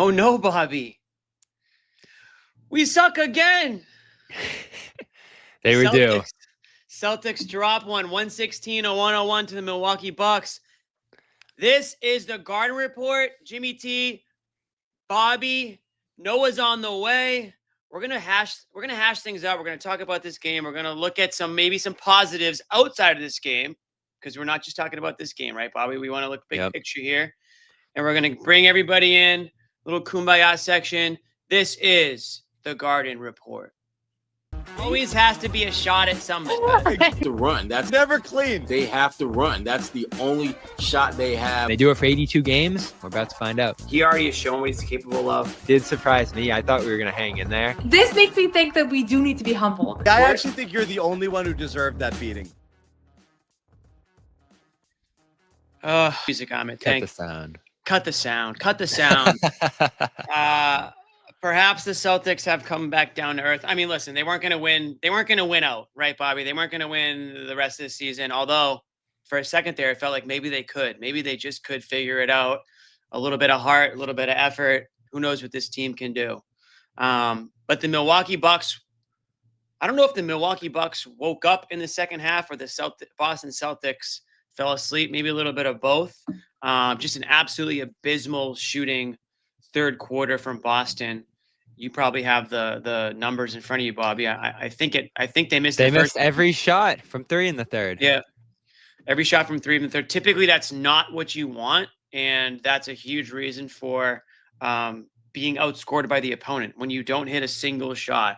Oh no, Bobby. We suck again. They were due. Celtics drop 116-101 to the Milwaukee Bucks. This is the Garden Report. Jimmy T, Bobby, Noah's on the way. We're gonna hash things out. We're gonna talk about this game. We're gonna look at maybe some positives outside of this game, because we're not just talking about this game, right, Bobby? We want to look big picture here, and we're gonna bring everybody in. Little kumbaya section. This is the Garden Report. Always has to be a shot at somebody. They have to run. That's never clean. They have to run. That's the only shot they have. They do it for 82 games. We're about to find out. He already has shown what he's capable of. Did surprise me. I thought we were going to hang in there. This makes me think that we do need to be humble. I actually think you're the only one who deserved that beating. Music on it. Cut the sound. Cut the sound. Cut the sound. Perhaps the Celtics have come back down to earth. I mean, listen, they weren't going to win. They weren't going to win out, right, Bobby? They weren't going to win the rest of the season. Although for a second there, it felt like maybe they could. Maybe they just could figure it out. A little bit of heart, a little bit of effort. Who knows what this team can do? But the Milwaukee Bucks, I don't know if the Milwaukee Bucks woke up in the second half or the Boston Celtics fell asleep. Maybe a little bit of both. Just an absolutely abysmal shooting third quarter from Boston. You probably have the numbers in front of you, Bobby. I think they missed. They missed every shot from three in the third. Yeah, every shot from three in the third. Typically, that's not what you want, and that's a huge reason for being outscored by the opponent when you don't hit a single shot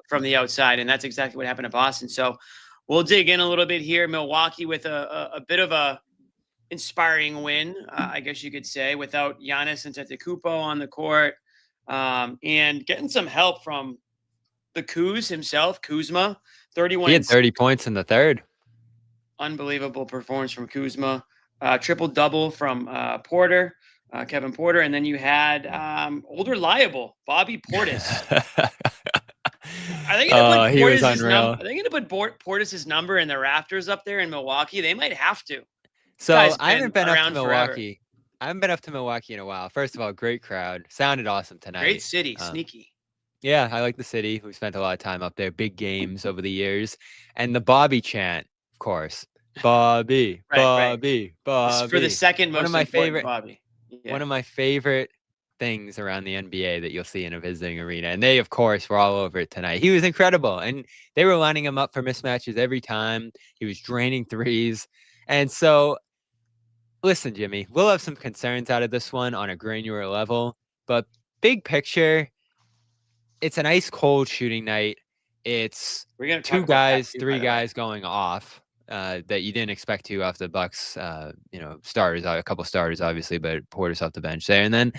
from the outside, and that's exactly what happened to Boston. So we'll dig in a little bit here. Milwaukee with a bit of a inspiring win, I guess you could say, without Giannis and Antetokounmpo on the court. And getting some help from the Kuz himself, Kuzma, 31. He had 30 points in the third. Unbelievable performance from Kuzma. Triple-double from Porter, Kevin Porter. And then you had old reliable Bobby Portis. Are they going to put Portis' number in the rafters up there in Milwaukee? They might have to. So I haven't been up to Milwaukee. Forever. I haven't been up to Milwaukee in a while. First of all, great crowd. Sounded awesome tonight. Great city, sneaky. Yeah, I like the city. We spent a lot of time up there. Big games over the years. And the Bobby chant, of course. Bobby, Bobby, Bobby. For the second most important Bobby. Yeah. One of my favorite things around the NBA that you'll see in a visiting arena. And they, of course, were all over it tonight. He was incredible. And they were lining him up for mismatches every time. He was draining threes. And so, listen, Jimmy, we'll have some concerns out of this one on a granular level, but big picture, it's an ice cold shooting night. It's three guys going off that you didn't expect to off the Bucks, starters, a couple starters, obviously, but Porter's off the bench there. And then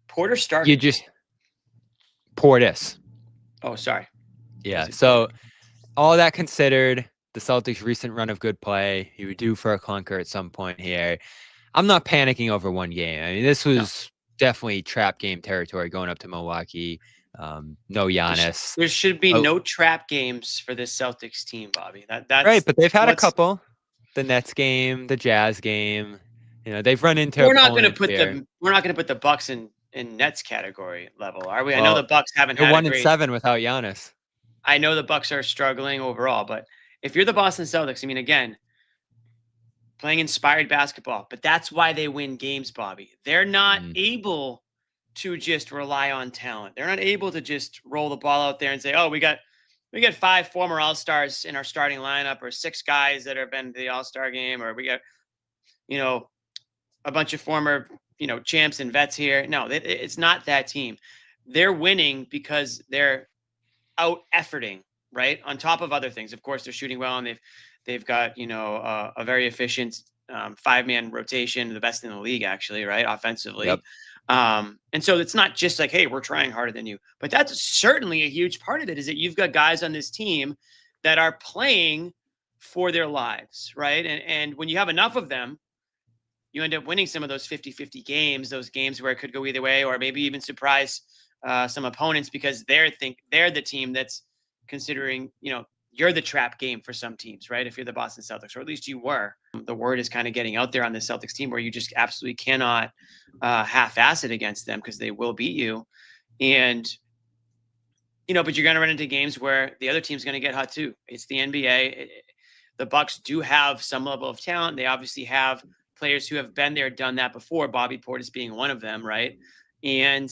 Porter started. Portis. Oh, sorry. Yeah. So all that considered, the Celtics' recent run of good play, you were due for a clunker at some point here. I'm not panicking over one game. I mean, this was definitely trap game territory going up to Milwaukee. No Giannis. There should be no trap games for this Celtics team, Bobby. That's right, but they've had a couple. The Nets game, the Jazz game. They've run into. We're not going to put the Bucks in Nets category level, are we? Well, I know the Bucks haven't had 1-7 without Giannis. I know the Bucks are struggling overall, but if you're the Boston Celtics, I mean, again, playing inspired basketball, but that's why they win games, Bobby. They're not able to just rely on talent. They're not able to just roll the ball out there and say, oh, we got 5 former All-Stars in our starting lineup, or 6 guys that have been to the All-Star game, or we got, a bunch of former, champs and vets here. No, it's not that team. They're winning because they're out efforting. Right. On top of other things, of course, they're shooting well, and they've got, a very efficient 5-man rotation, the best in the league, actually. Right. Offensively. Yep. And so it's not just like, hey, we're trying harder than you, but that's certainly a huge part of it, is that you've got guys on this team that are playing for their lives. Right. And when you have enough of them, you end up winning some of those 50-50 games, those games where it could go either way, or maybe even surprise some opponents because they're the team that's considering, you're the trap game for some teams, right? If you're the Boston Celtics, or at least you were. The word is kind of getting out there on the Celtics team where you just absolutely cannot half-ass it against them because they will beat you. And, but you're going to run into games where the other team's going to get hot too. It's the NBA. The Bucks do have some level of talent. They obviously have players who have been there, done that before. Bobby Portis being one of them, right? And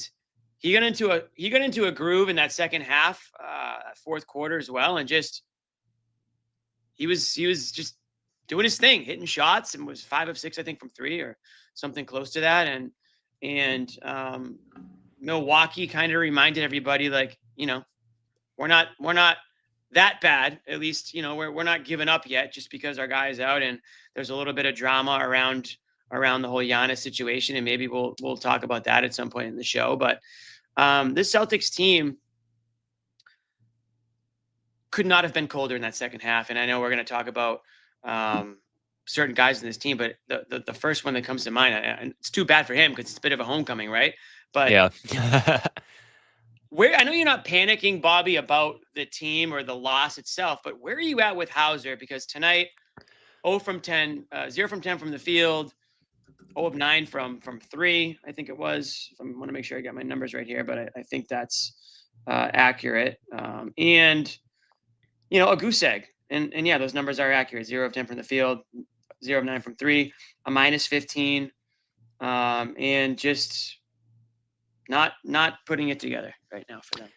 he got into a groove in that second half, fourth quarter as well, and just he was just doing his thing, hitting shots, and was 5 of 6, I think, from 3 or something close to that. And Milwaukee kind of reminded everybody, like, we're not that bad. At least, we're not giving up yet just because our guy is out, and there's a little bit of drama around the whole Giannis situation, and maybe we'll talk about that at some point in the show. But this Celtics team could not have been colder in that second half. And I know we're going to talk about certain guys in this team, but the first one that comes to mind, and it's too bad for him because it's a bit of a homecoming, right? But yeah. I know you're not panicking, Bobby, about the team or the loss itself, but where are you at with Hauser? Because tonight, 0 from 10 from the field, 0 of 9 from 3, I think it was. I want to make sure I got my numbers right here, but I think that's accurate. And a goose egg. And yeah, those numbers are accurate. 0 of 10 from the field, 0 of 9 from 3, a -15, and just not putting it together right now for them.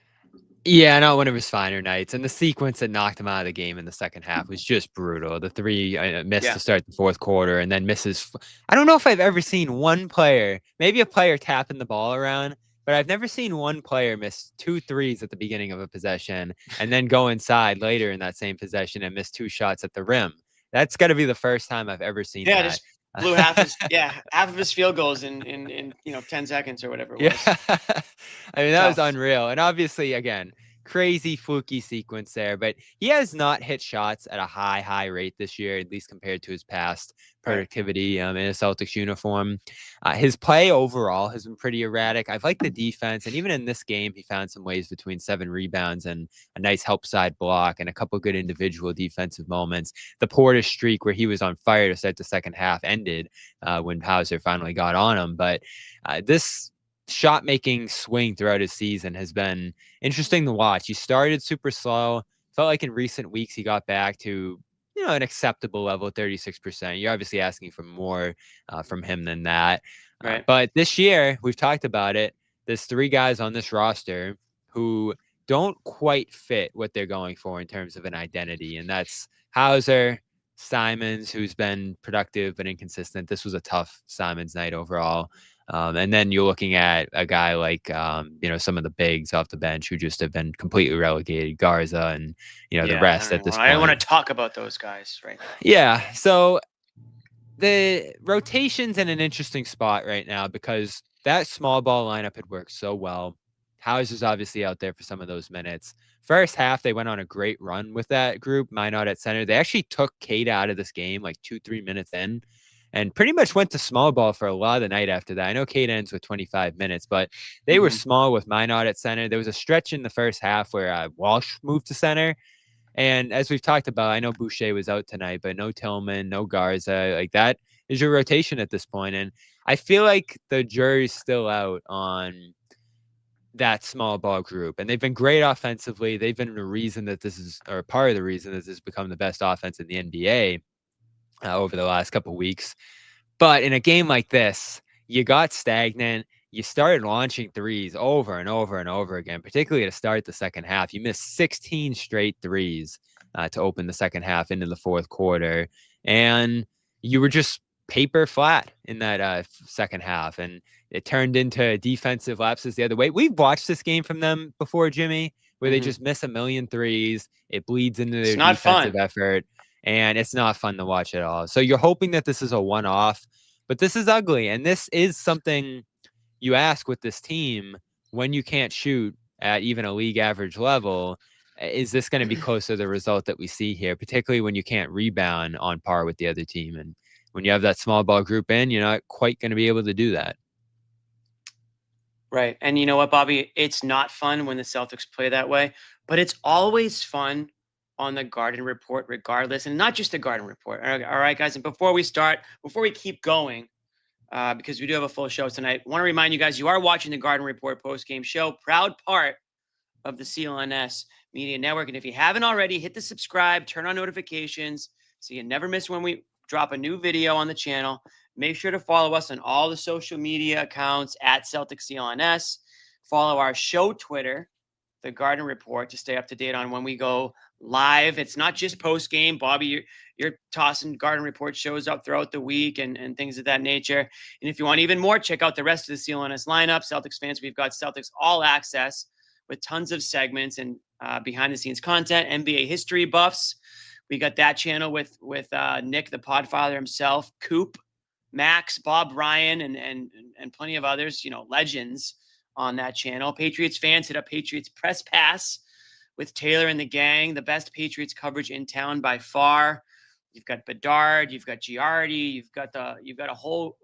Yeah, not one of his finer nights. And the sequence that knocked him out of the game in the second half was just brutal. The 3 missed to start the fourth quarter, and then misses. I don't know if I've ever seen one player, maybe a player tapping the ball around, but I've never seen one player miss 2 threes at the beginning of a possession and then go inside later in that same possession and miss 2 shots at the rim. That's got to be the first time I've ever seen that. Just blew half of his field goals in 10 seconds or whatever it was. Yeah. I mean, that was unreal. And obviously, again, crazy fluky sequence there, but he has not hit shots at a high rate this year, at least compared to his past productivity in a Celtics uniform. His play overall has been pretty erratic. I've liked the defense, and even in this game, he found some ways between 7 rebounds and a nice help side block and a couple good individual defensive moments. The Portis streak where he was on fire to start the second half ended when Hauser finally got on him, but this shot-making swing throughout his season has been interesting to watch. He started super slow. Felt like in recent weeks he got back to an acceptable level, 36%. You're obviously asking for more from him than that. Right. But this year, we've talked about it. There's 3 guys on this roster who don't quite fit what they're going for in terms of an identity, and that's Hauser, Simons, who's been productive but inconsistent. This was a tough Simons night overall. And then you're looking at a guy like, some of the bigs off the bench who just have been completely relegated, Garza and, the rest at this point. I don't want to talk about those guys right now. Yeah. So the rotation's in an interesting spot right now because that small ball lineup had worked so well. Hauser's obviously out there for some of those minutes. First half, they went on a great run with that group, Minot at center. They actually took Kate out of this game like 2-3 minutes in, and pretty much went to small ball for a lot of the night after that. I know Kate ends with 25 minutes, but they were small with Minot at center. There was a stretch in the first half where Walsh moved to center. And as we've talked about, I know Boucher was out tonight, but no Tillman, no Garza. Like, that is your rotation at this point. And I feel like the jury's still out on that small ball group. And they've been great offensively. They've been the reason that this is, or part of the reason that this has become the best offense in the NBA. Over the last couple of weeks. But in a game like this, you got stagnant. You started launching threes over and over and over again, particularly to start the second half. You missed 16 straight threes to open the second half into the fourth quarter. And you were just paper flat in that second half. And it turned into defensive lapses the other way. We've watched this game from them before, Jimmy, where they just miss a million threes. It bleeds into their defensive effort. And it's not fun to watch at all. So you're hoping that this is a one-off, but this is ugly. And this is something you ask with this team when you can't shoot at even a league average level. Is this going to be close to the result that we see here, particularly when you can't rebound on par with the other team? And when you have that small ball group in, you're not quite going to be able to do that. Right. And you know what, Bobby? It's not fun when the Celtics play that way, but it's always fun on the Garden Report regardless, and not just the Garden Report. All right, guys. And before we keep going, because we do have a full show tonight, I want to remind you guys, you are watching the Garden Report post-game show, proud part of the CLNS Media Network. And if you haven't already, hit the subscribe, turn on notifications so you never miss when we drop a new video on the channel. Make sure to follow us on all the social media accounts at CelticsCLNS. Follow our show Twitter, the Garden Report, to stay up to date on when we go live. It's not just post game. Bobby, you're tossing Garden Report shows up throughout the week and things of that nature. And if you want even more, check out the rest of the CLNS lineup. Celtics fans, we've got Celtics All Access with tons of segments and behind the scenes content, NBA history buffs. We got that channel with Nick, the Podfather himself, Coop, Max, Bob Ryan, and plenty of others, legends on that channel. Patriots fans, hit up Patriots Press Pass with Taylor and the gang, the best Patriots coverage in town by far. You've got Bedard, you've got Giardi, you've got a whole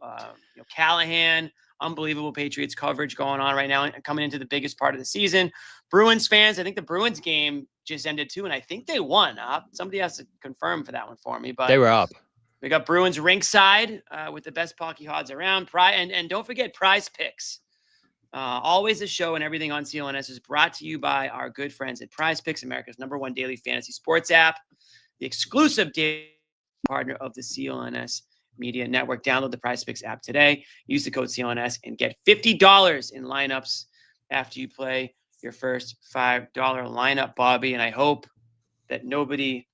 Callahan, unbelievable Patriots coverage going on right now and coming into the biggest part of the season. Bruins fans, I think the Bruins game just ended too, and I think they won. Somebody has to confirm for that one for me, but They were up. we got Bruins ringside with the best pocky odds around. And don't forget Prize Picks. Always a show and everything on CLNS is brought to you by our good friends at Prize Picks, America's #1 daily fantasy sports app, the exclusive daily partner of the CLNS Media Network. Download the Prize Picks app today. Use the code CLNS and get $50 in lineups after you play your first $5 lineup, Bobby. And I hope that nobody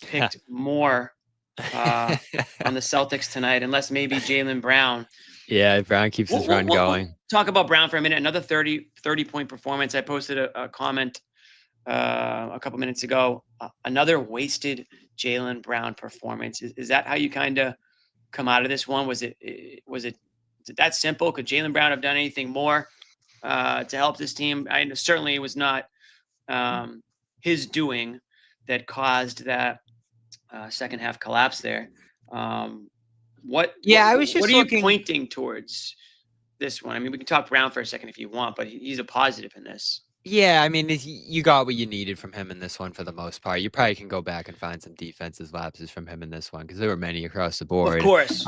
picked more on the Celtics tonight, unless maybe Jaylen Brown. Yeah, Brown keeps his run going. We'll talk about Brown for a minute. Another 30-point performance. I posted a comment a couple minutes ago. Another wasted Jaylen Brown performance. Is that how you kind of come out of this one? Was it that simple? Could Jaylen Brown have done anything more to help this team? Certainly it was not his doing that caused that second half collapse there. What are you pointing towards this one? I mean, we can talk Brown for a second if you want, but he's a positive in this. Yeah, I mean, you got what you needed from him in this one for the most part. You probably can go back and find some defensive lapses from him in this one because there were many across the board. Of course.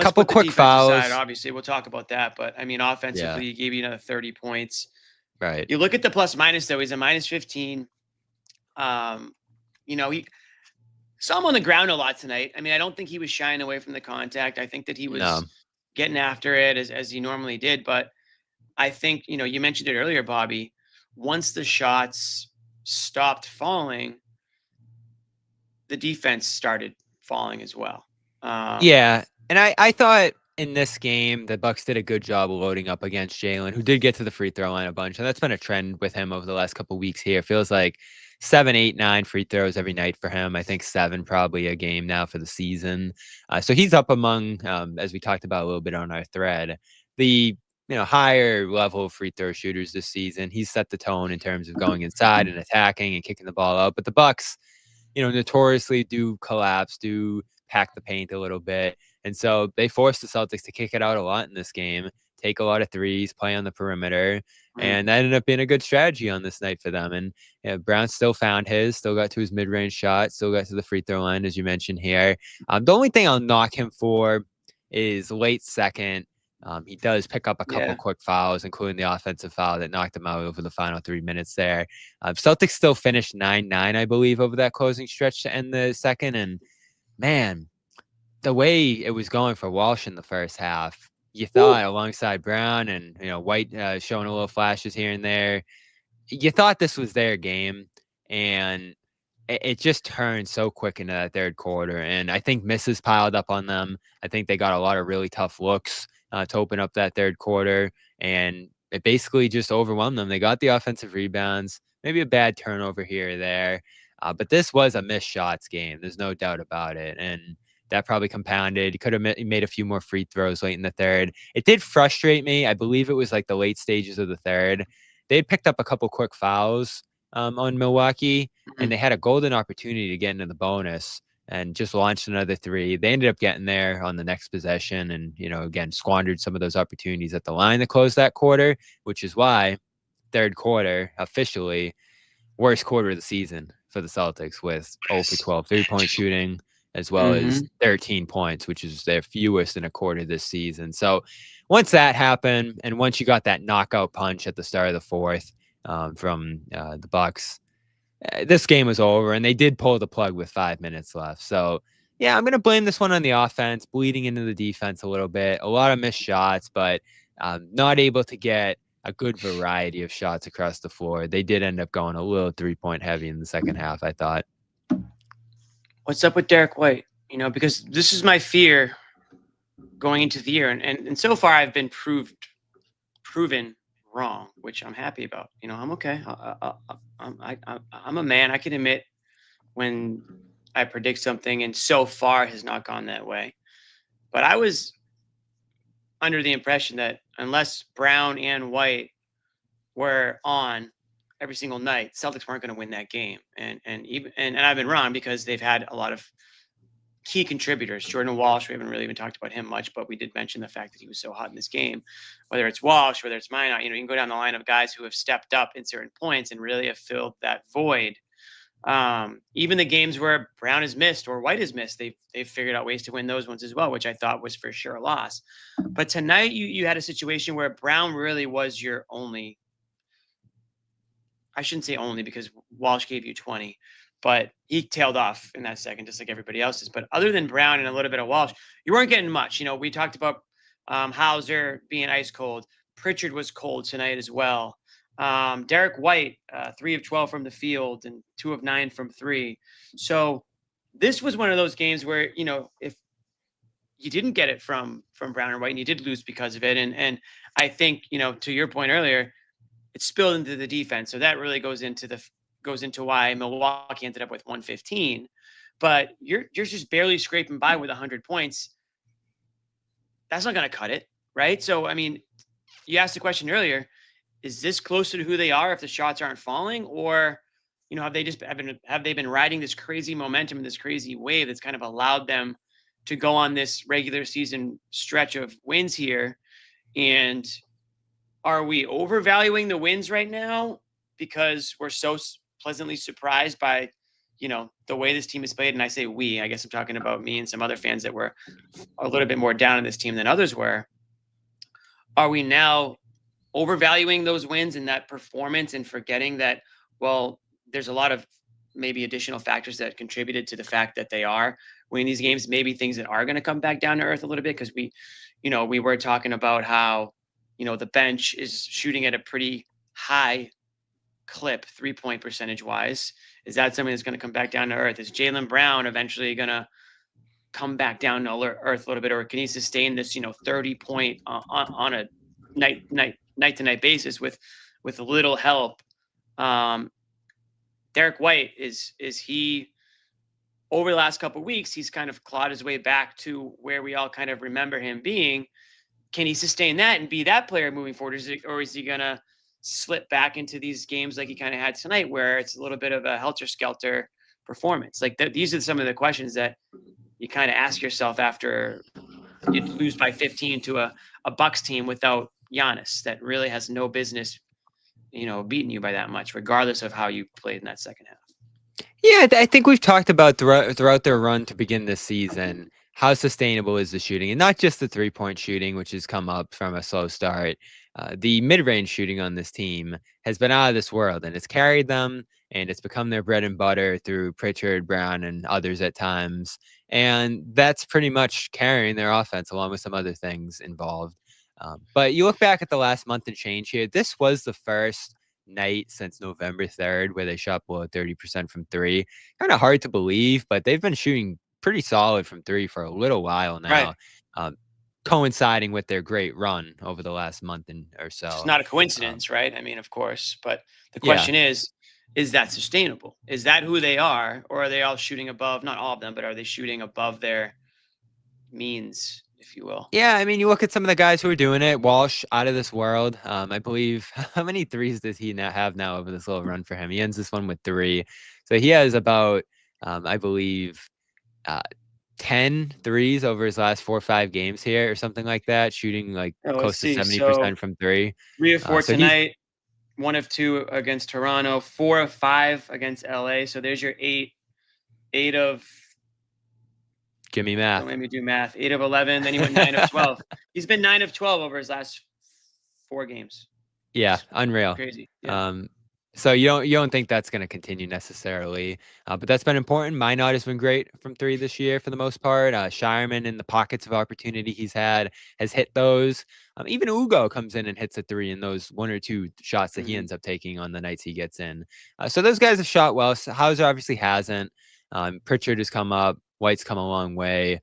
Couple quick fouls. Aside, obviously, we'll talk about that. But, I mean, offensively, he gave you another 30 points. Right. You look at the plus-minus, though. He's a minus 15. He saw him on the ground a lot tonight. I mean, I don't think he was shying away from the contact. I think that he was getting after it as he normally did. But I think, you mentioned it earlier, Bobby. Once the shots stopped falling, the defense started falling as well. Yeah. And I thought in this game, the Bucks did a good job of loading up against Jaylen, who did get to the free throw line a bunch. And that's been a trend with him over the last couple of weeks here. It feels like 7, 8, 9 free throws every night for him. I think 7 probably a game now for the season. So he's up among, as we talked about a little bit on our thread, the higher level free throw shooters this season. He's set the tone in terms of going inside and attacking and kicking the ball out. But the Bucks, notoriously do collapse, do pack the paint a little bit. And so they forced the Celtics to kick it out a lot in this game, take a lot of threes, play on the perimeter. And that ended up being a good strategy on this night for them. And Brown still found still got to his mid-range shot, still got to the free throw line, as you mentioned here. The only thing I'll knock him for is late second. He does pick up a couple quick fouls, including the offensive foul that knocked him out over the final 3 minutes there. Celtics still finished 9-9, I believe, over that closing stretch to end the second. And, man, the way it was going for Walsh in the first half, you thought alongside Brown and, White showing a little flashes here and there, you thought this was their game. And it just turned so quick into that third quarter. And I think misses piled up on them. I think they got a lot of really tough looks to open up that third quarter, and it basically just overwhelmed them. They got the offensive rebounds, maybe a bad turnover here or there, but this was a missed shots game. There's no doubt about it, and that probably compounded. He could have made a few more free throws late in the third. It did frustrate me. I believe it was like the late stages of the third. They had picked up a couple quick fouls on Milwaukee, and they had a golden opportunity to get into the bonus and just launched another 3. They ended up getting there on the next possession and, again, squandered some of those opportunities at the line to close that quarter, which is why third quarter, officially, worst quarter of the season for the Celtics with 0 for 12 3-point shooting, as well as 13 points, which is their fewest in a quarter this season. So once that happened, and once you got that knockout punch at the start of the fourth from the Bucks, this game was over, and they did pull the plug with 5 minutes left. So yeah, I'm going to blame this one on the offense, bleeding into the defense a little bit. A lot of missed shots, but not able to get a good variety of shots across the floor. They did end up going a little 3-point heavy in the second half, I thought. What's up with Derek White? You know, because this is my fear going into the year. And so far I've been proven wrong, which I'm happy about. You know, I'm okay. I'm a man. I can admit when I predict something, and so far has not gone that way. But I was under the impression that unless Brown and White were on every single night, Celtics weren't going to win that game. And I've been wrong, because they've had a lot of key contributors. Jordan Walsh, we haven't really even talked about him much, but we did mention the fact that he was so hot in this game. Whether it's Walsh, whether it's Minot, you know, you can go down the line of guys who have stepped up in certain points and really have filled that void. Even the games where Brown is missed or White is missed, they've figured out ways to win those ones as well, which I thought was for sure a loss. But tonight you had a situation where Brown really was your only, I shouldn't say only, because Walsh gave you 20, but he tailed off in that second, just like everybody else's. But other than Brown and a little bit of Walsh, you weren't getting much. You know, we talked about Hauser being ice cold. Pritchard was cold tonight as well. Derek White, 3 of 12 from the field and 2 of 9 from 3. So this was one of those games where, you know, if you didn't get it from Brown and White, and you did lose because of it. And I think, you know, to your point earlier, it spilled into the defense. So that really goes into why Milwaukee ended up with 115. But you're just barely scraping by with 100 points. That's not going to cut it, right? So, I mean, you asked the question earlier, is this closer to who they are if the shots aren't falling? Or, you know, have they been riding this crazy momentum and this crazy wave that's kind of allowed them to go on this regular season stretch of wins here? And are we overvaluing the wins right now because we're so pleasantly surprised by, you know, the way this team is played? And I say we, I guess I'm talking about me and some other fans that were a little bit more down on this team than others were. Are we now overvaluing those wins and that performance and forgetting that, well, there's a lot of maybe additional factors that contributed to the fact that they are winning these games, maybe things that are going to come back down to earth a little bit? Because we were talking about how, you know, the bench is shooting at a pretty high clip, 3-point percentage wise. Is that something that's going to come back down to earth? Is Jaylen Brown eventually going to come back down to earth a little bit, or can he sustain this, you know, 30-point on a night-to-night basis with a little help? Derek White, is he, over the last couple of weeks, he's kind of clawed his way back to where we all kind of remember him being. Can he sustain that and be that player moving forward? Or is he going to slip back into these games like he kind of had tonight, where it's a little bit of a helter-skelter performance? Like these are some of the questions that you kind of ask yourself after you lose by 15 to a Bucks team without Giannis, that really has no business, you know, beating you by that much, regardless of how you played in that second half. Yeah, I think we've talked about throughout their run to begin this season, how sustainable is the shooting, and not just the 3-point shooting, which has come up from a slow start. The mid-range shooting on this team has been out of this world, and it's carried them, and it's become their bread and butter through Pritchard, Brown, and others at times. And that's pretty much carrying their offense, along with some other things involved. But you look back at the last month and change here, this was the first night since November 3rd where they shot below 30% from 3. Kind of hard to believe, but they've been shooting pretty solid from 3 for a little while now, right? Coinciding with their great run over the last month or so. It's not a coincidence, right? I mean, of course, but the question is that sustainable? Is that who they are, or are they all shooting above, not all of them, but are they shooting above their means, if you will? Yeah, I mean, you look at some of the guys who are doing it. Walsh, out of this world. I believe, how many threes does he have now over this little run for him? He ends this one with 3. So he has about, I believe, 10 threes over his last 4 or 5 games here or something like that, shooting like close to 70% from 3. 3 or 4 tonight, 1 of 2 against Toronto, 4 of 5 against LA. So there's your 8 of. Give me math. Don't make me do math. 8 of 11. Then he went 9 of 12. He's been 9 of 12 over his last 4 games. Yeah, It's unreal. crazy. Yeah. So you don't think that's going to continue necessarily, but that's been important. Minot has been great from 3 this year for the most part. Shireman, in the pockets of opportunity he's had, has hit those. Even Ugo comes in and hits a 3 in those 1 or 2 shots that he ends up taking on the nights he gets in. So those guys have shot well. So Hauser obviously hasn't. Pritchard has come up. White's come a long way.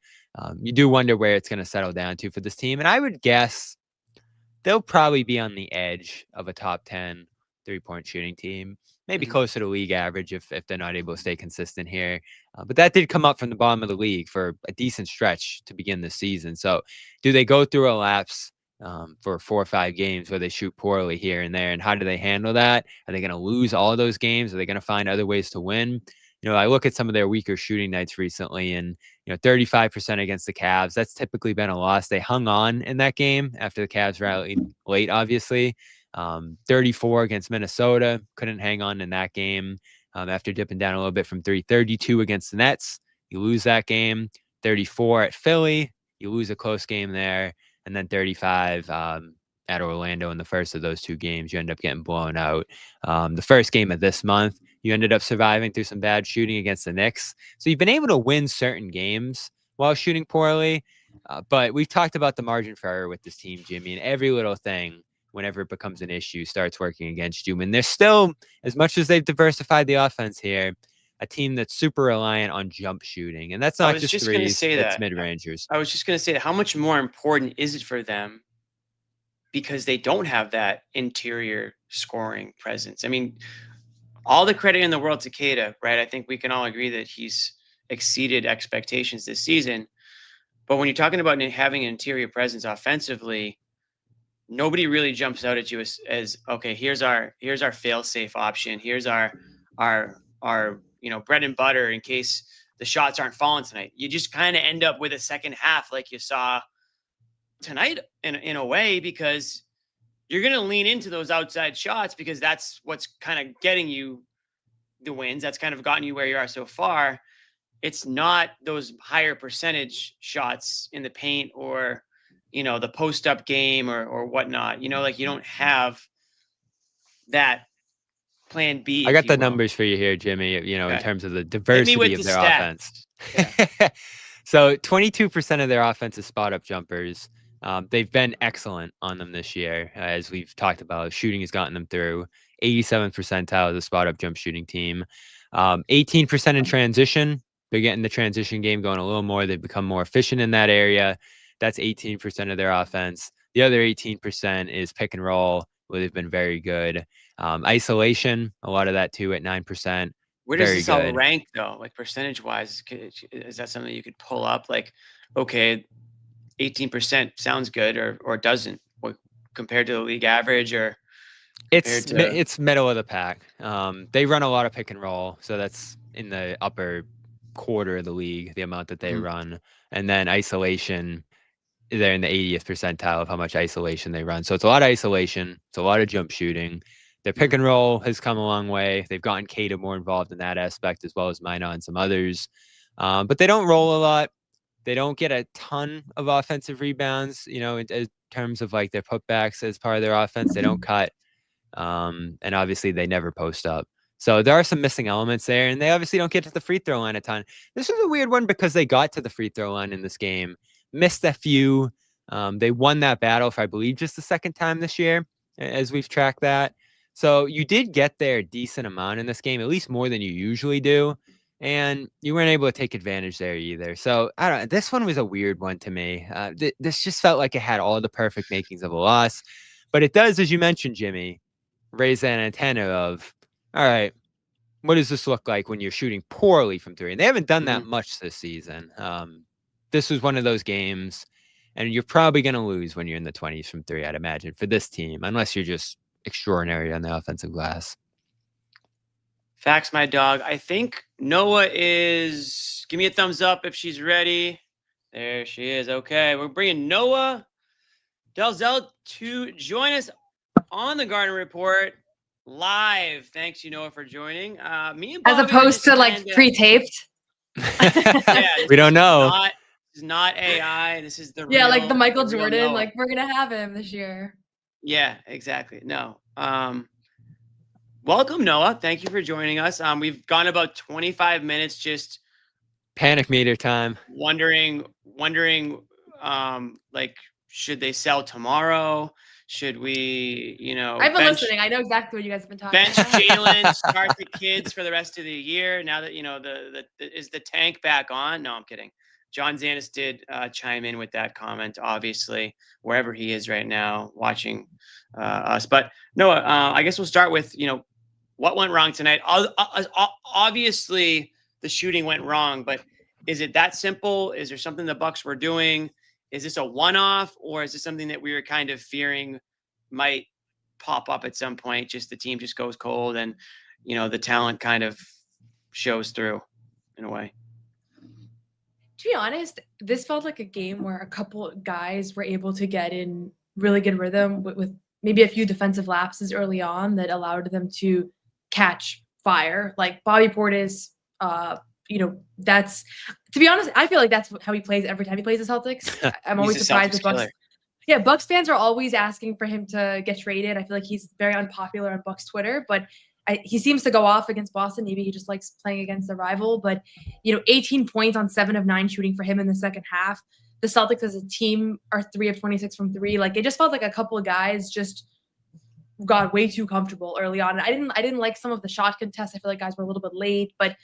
You do wonder where it's going to settle down to for this team. And I would guess they'll probably be on the edge of a top 10 3-point shooting team, maybe closer to league average if they're not able to stay consistent here. But that did come up from the bottom of the league for a decent stretch to begin the season. So do they go through a lapse for 4 or 5 games where they shoot poorly here and there? And how do they handle that? Are they going to lose all those games? Are they going to find other ways to win? I look at some of their weaker shooting nights recently, and 35% against the Cavs. That's typically been a loss. They hung on in that game after the Cavs rallied late, obviously. 34 against Minnesota, couldn't hang on in that game after dipping down a little bit from 3. 32 against the Nets, you lose that game. 34 at Philly, you lose a close game there. And then 35 at Orlando in the first of those 2 games, you end up getting blown out. The first game of this month, you ended up surviving through some bad shooting against the Knicks. So you've been able to win certain games while shooting poorly. But we've talked about the margin for error with this team, Jimmy, and every little thing, whenever it becomes an issue, starts working against you. And they're still, as much as they've diversified the offense here, a team that's super reliant on jump shooting. And that's not just threes, it's mid-rangers. I was just going to say that how much more important is it for them because they don't have that interior scoring presence? I mean, all the credit in the world to Keita, right? I think we can all agree that he's exceeded expectations this season. But when you're talking about having an interior presence offensively, nobody really jumps out at you as okay, here's our fail-safe option. Here's our bread and butter in case the shots aren't falling tonight. You just kind of end up with a second half like you saw tonight in a way, because you're going to lean into those outside shots because that's what's kind of getting you the wins. That's kind of gotten you where you are so far. It's not those higher percentage shots in the paint or, the post-up game or whatnot. You don't have that plan B. I got the numbers for you here, Jimmy, in terms of the diversity of their offense. Yeah. So 22% of their offense is spot-up jumpers. They've been excellent on them this year. As we've talked about, shooting has gotten them through. 87th percentile of the spot-up jump shooting team. 18% in transition. They're getting the transition game going a little more. They've become more efficient in that area. That's 18% of their offense. The other 18% is pick and roll, where they've been very good. Isolation, a lot of that too at 9%. Where does this all rank though? Like percentage-wise, is that something you could pull up? Like, okay, 18% sounds good or doesn't compared to the league average, or it's middle of the pack. They run a lot of pick and roll, so that's in the upper quarter of the league, the amount that they run. And then isolation, they're in the 80th percentile of how much isolation they run. So it's a lot of isolation. It's a lot of jump shooting. Their pick and roll has come a long way. They've gotten Keita more involved in that aspect, as well as Minot and some others. But they don't roll a lot. They don't get a ton of offensive rebounds, in terms of like their putbacks as part of their offense. They don't cut. And obviously they never post up. So there are some missing elements there, and they obviously don't get to the free throw line a ton. This was a weird one because they got to the free throw line in this game, missed a few. They won that battle for, I believe, just the second time this year, as we've tracked that. So you did get there a decent amount in this game, at least more than you usually do. And you weren't able to take advantage there either. So I don't know. This one was a weird one to me. This just felt like it had all the perfect makings of a loss. But it does, as you mentioned, Jimmy, raise that antenna of, all right, what does this look like when you're shooting poorly from 3? And they haven't done that much this season. This was one of those games, and you're probably going to lose when you're in the 20s from 3, I'd imagine, for this team, unless you're just extraordinary on the offensive glass. Facts, my dog. I think Noa is... Give me a thumbs up if she's ready. There she is. Okay, we're bringing Noa Dalzell to join us on the Garden Report. live. Thanks, Noa, for joining. Me and As Bobby were opposed just to like kinda- pre-taped. Yeah, We don't know. This is not AI. This is the Yeah, real, like the Michael real Jordan. Noa. Like we're gonna have him this year. Yeah, exactly. No. Welcome, Noa. Thank you for joining us. We've gone about 25 minutes just Panic meter time. wondering, like, should they sell tomorrow? Should we, I've been bench, listening. I know exactly what you guys have been talking bench about. Jaylen, start the kids for the rest of the year? Now that is the tank back on? No, I'm kidding. John Zanis did chime in with that comment, obviously, wherever he is right now, watching us. But Noa, I guess we'll start with what went wrong tonight. Obviously, the shooting went wrong, but is it that simple? Is there something the Bucks were doing? Is this a one-off, or is this something that we were kind of fearing might pop up at some point? Just the team just goes cold, and the talent kind of shows through in a way. To be honest, this felt like a game where a couple guys were able to get in really good rhythm with maybe a few defensive lapses early on that allowed them to catch fire. Like Bobby Portis, that's, to be honest, I feel like that's how he plays every time he plays the Celtics. I'm always surprised with Bucks. Yeah, Bucks fans are always asking for him to get traded. I feel like he's very unpopular on Bucks Twitter, but he seems to go off against Boston. Maybe he just likes playing against the rival. But 18 points on 7 of 9 shooting for him in the second half. The Celtics as a team are 3 of 26 from 3. Like it just felt like a couple of guys just got way too comfortable early on. And I didn't like some of the shot contests. I feel like guys were a little bit late, but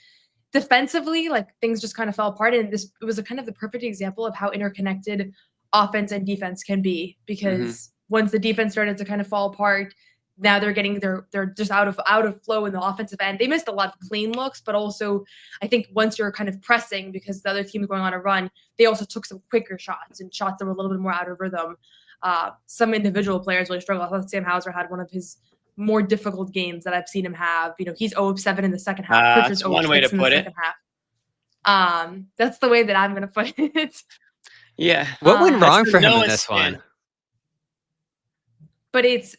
defensively, like things just kind of fell apart. And it was a kind of the perfect example of how interconnected offense and defense can be, because once the defense started to kind of fall apart, now they're getting they're just out of flow in the offensive end. They missed a lot of clean looks, but also I think once you're kind of pressing because the other team is going on a run, they also took some quicker shots and shots that were a little bit more out of rhythm. Some individual players really struggled. I thought Sam Hauser had one of his more difficult games that I've seen him have. He's 0 of 7 in the second half. That's one way to put it. That's the way that I'm going to put it. Yeah. What went wrong for him in this one? But it's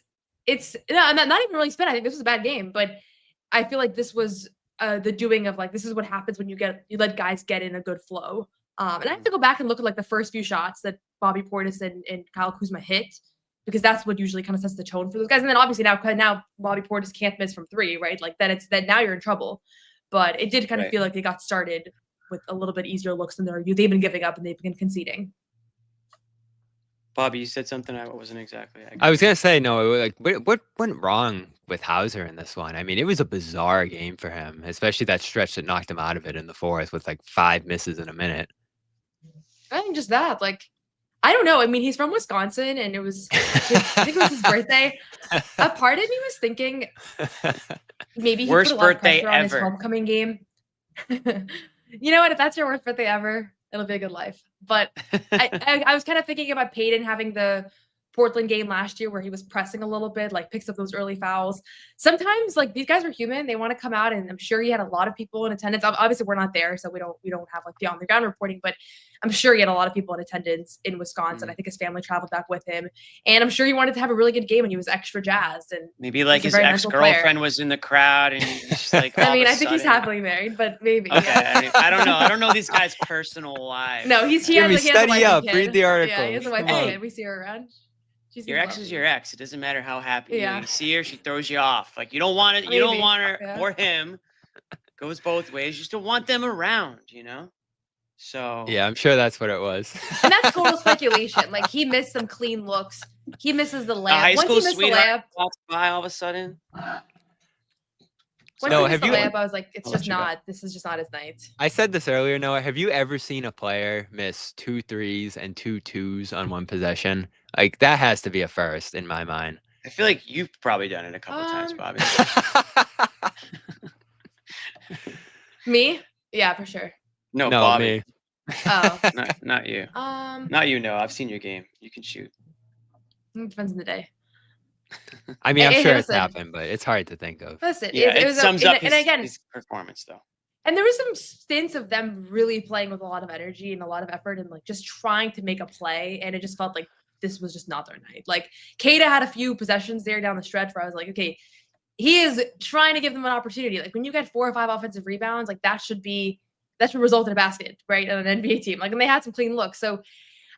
not even really spin. I think this was a bad game, but I feel like this was the doing of like, this is what happens when you let guys get in a good flow. And I have to go back and look at like the first few shots that Bobby Portis and Kyle Kuzma hit, because that's what usually kind of sets the tone for those guys. And then obviously now Bobby Portis can't miss from 3, right? Like that now you're in trouble. But it did kind of feel like they got started with a little bit easier looks than they've been giving up and they've been conceding. Bobby, you said something I wasn't exactly. I was gonna say no. Like, what went wrong with Hauser in this one? I mean, it was a bizarre game for him, especially that stretch that knocked him out of it in the fourth with like 5 misses in a minute. I think just that. Like, I don't know. I mean, he's from Wisconsin, and I think it was his birthday. A part of me was thinking maybe he worst put a lot of birthday pressure on his ever. homecoming game. You know what? If that's your worst birthday ever, it'll be a good life. But I was kind of thinking about Peyton having the Portland game last year where he was pressing a little bit, like picks up those early fouls. Sometimes like these guys are human. They want to come out, and I'm sure he had a lot of people in attendance. Obviously we're not there, so we don't have like the on the ground reporting, but I'm sure he had a lot of people in attendance in Wisconsin. I think his family traveled back with him, and I'm sure he wanted to have a really good game, and he was extra jazzed. And maybe like his ex-girlfriend was in the crowd, and he's just like, I mean, I think he's happily married, but maybe. Okay, yeah. I don't know. I don't know these guys' personal lives. No, he has study up, read the article. Yeah, he has a wife and kid. We see her around. Your ex is your ex. It doesn't matter how happy you see her. She throws you off. Like you don't want it. You don't want her or him. Goes both ways. You just don't want them around. So yeah, I'm sure that's what it was. And that's total speculation. Like he missed some clean looks. He misses the layup. High school Once he missed the layup, walks by all of a sudden. Once he missed the layup, I was like, it's just not. This is just not his night. I said this earlier, Noah. Have you ever seen a player miss 2 threes and 2 twos on one possession? Like that has to be a first in my mind. I feel like you've probably done it a couple times, Bobby. Me? Yeah, for sure. No, Bobby. Me. Oh, not you. Not you. No, I've seen your game. You can shoot. It depends on the day. I mean, I'm sure it's happened, but it's hard to think of. Listen, yeah, it sums up his performance, though. And there was some stints of them really playing with a lot of energy and a lot of effort and like just trying to make a play, and it just felt like this was just not their night. Like Kata had a few possessions there down the stretch where I was like, okay, he is trying to give them an opportunity. Like when you get 4 or 5 offensive rebounds, like that should result in a basket, right? On an NBA team. Like, and they had some clean looks. So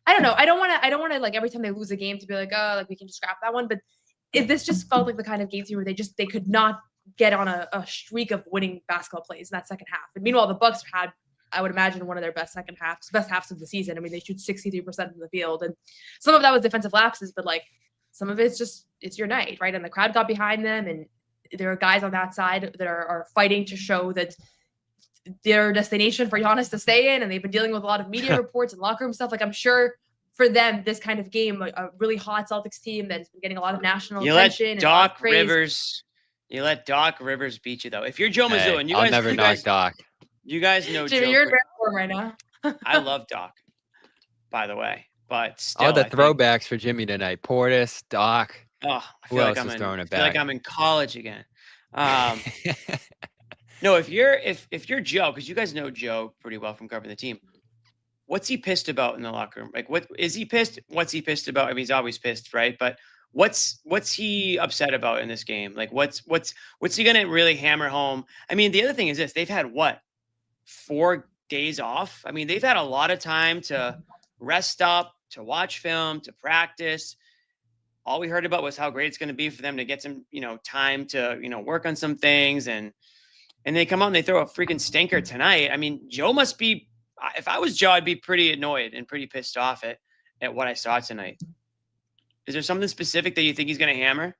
I don't know. I don't want to like every time they lose a game to be like, oh, like we can just scrap that one. But this just felt like the kind of game team where they could not get on a streak of winning basketball plays in that second half. And meanwhile, the Bucks had, I would imagine, one of their best halves of the season. I mean, they shoot 63% from the field, and some of that was defensive lapses, but like some of it's your night, right? And the crowd got behind them, and there are guys on that side that are fighting to show that their destination for Giannis to stay in, and they've been dealing with a lot of media reports and locker room stuff. Like I'm sure for them, this kind of game, a really hot Celtics team that has been getting a lot of national attention. You let Doc Rivers beat you though. If you're Joe Mazzulla, and I'll never knock Doc. You guys know Jimmy, Joe. you're in bad form right now. I love Doc, by the way, but still, all the throwbacks for Jimmy tonight. Portis, Doc. Oh, I Who feel else like is throwing it I feel like back? I'm in college again. No, if you're Joe, because you guys know Joe pretty well from covering the team. What's he pissed about in the locker room? Like, what is he pissed? What's he pissed about? I mean, he's always pissed, right? But what's he upset about in this game? Like, what's he gonna really hammer home? I mean, the other thing is this: they've had 4 days off. I mean, they've had a lot of time to rest up, to watch film, to practice. All we heard about was how great it's going to be for them to get some, time to, work on some things. And they come out and they throw a freaking stinker tonight. I mean, Joe must be, if I was Joe, I'd be pretty annoyed and pretty pissed off at what I saw tonight. Is there something specific that you think he's going to hammer?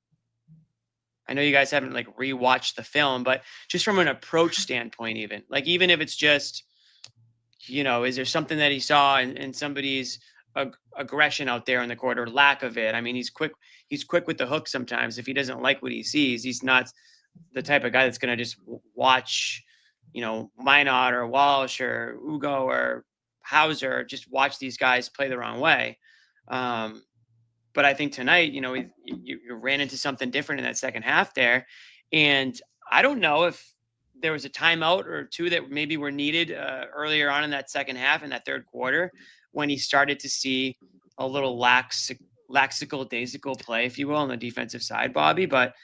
I know you guys haven't like rewatched the film, but just from an approach standpoint, even if it's just, is there something that he saw in somebody's aggression out there in the court or lack of it? I mean, he's quick with the hook sometimes. If he doesn't like what he sees, he's not the type of guy that's going to just watch, Minot or Walsh or Ugo or Hauser, just watch these guys play the wrong way. But I think tonight, you ran into something different in that second half there. And I don't know if there was a timeout or two that maybe were needed earlier on in that second half, in that third quarter, when he started to see a little lackadaisical play, if you will, on the defensive side, Bobby. But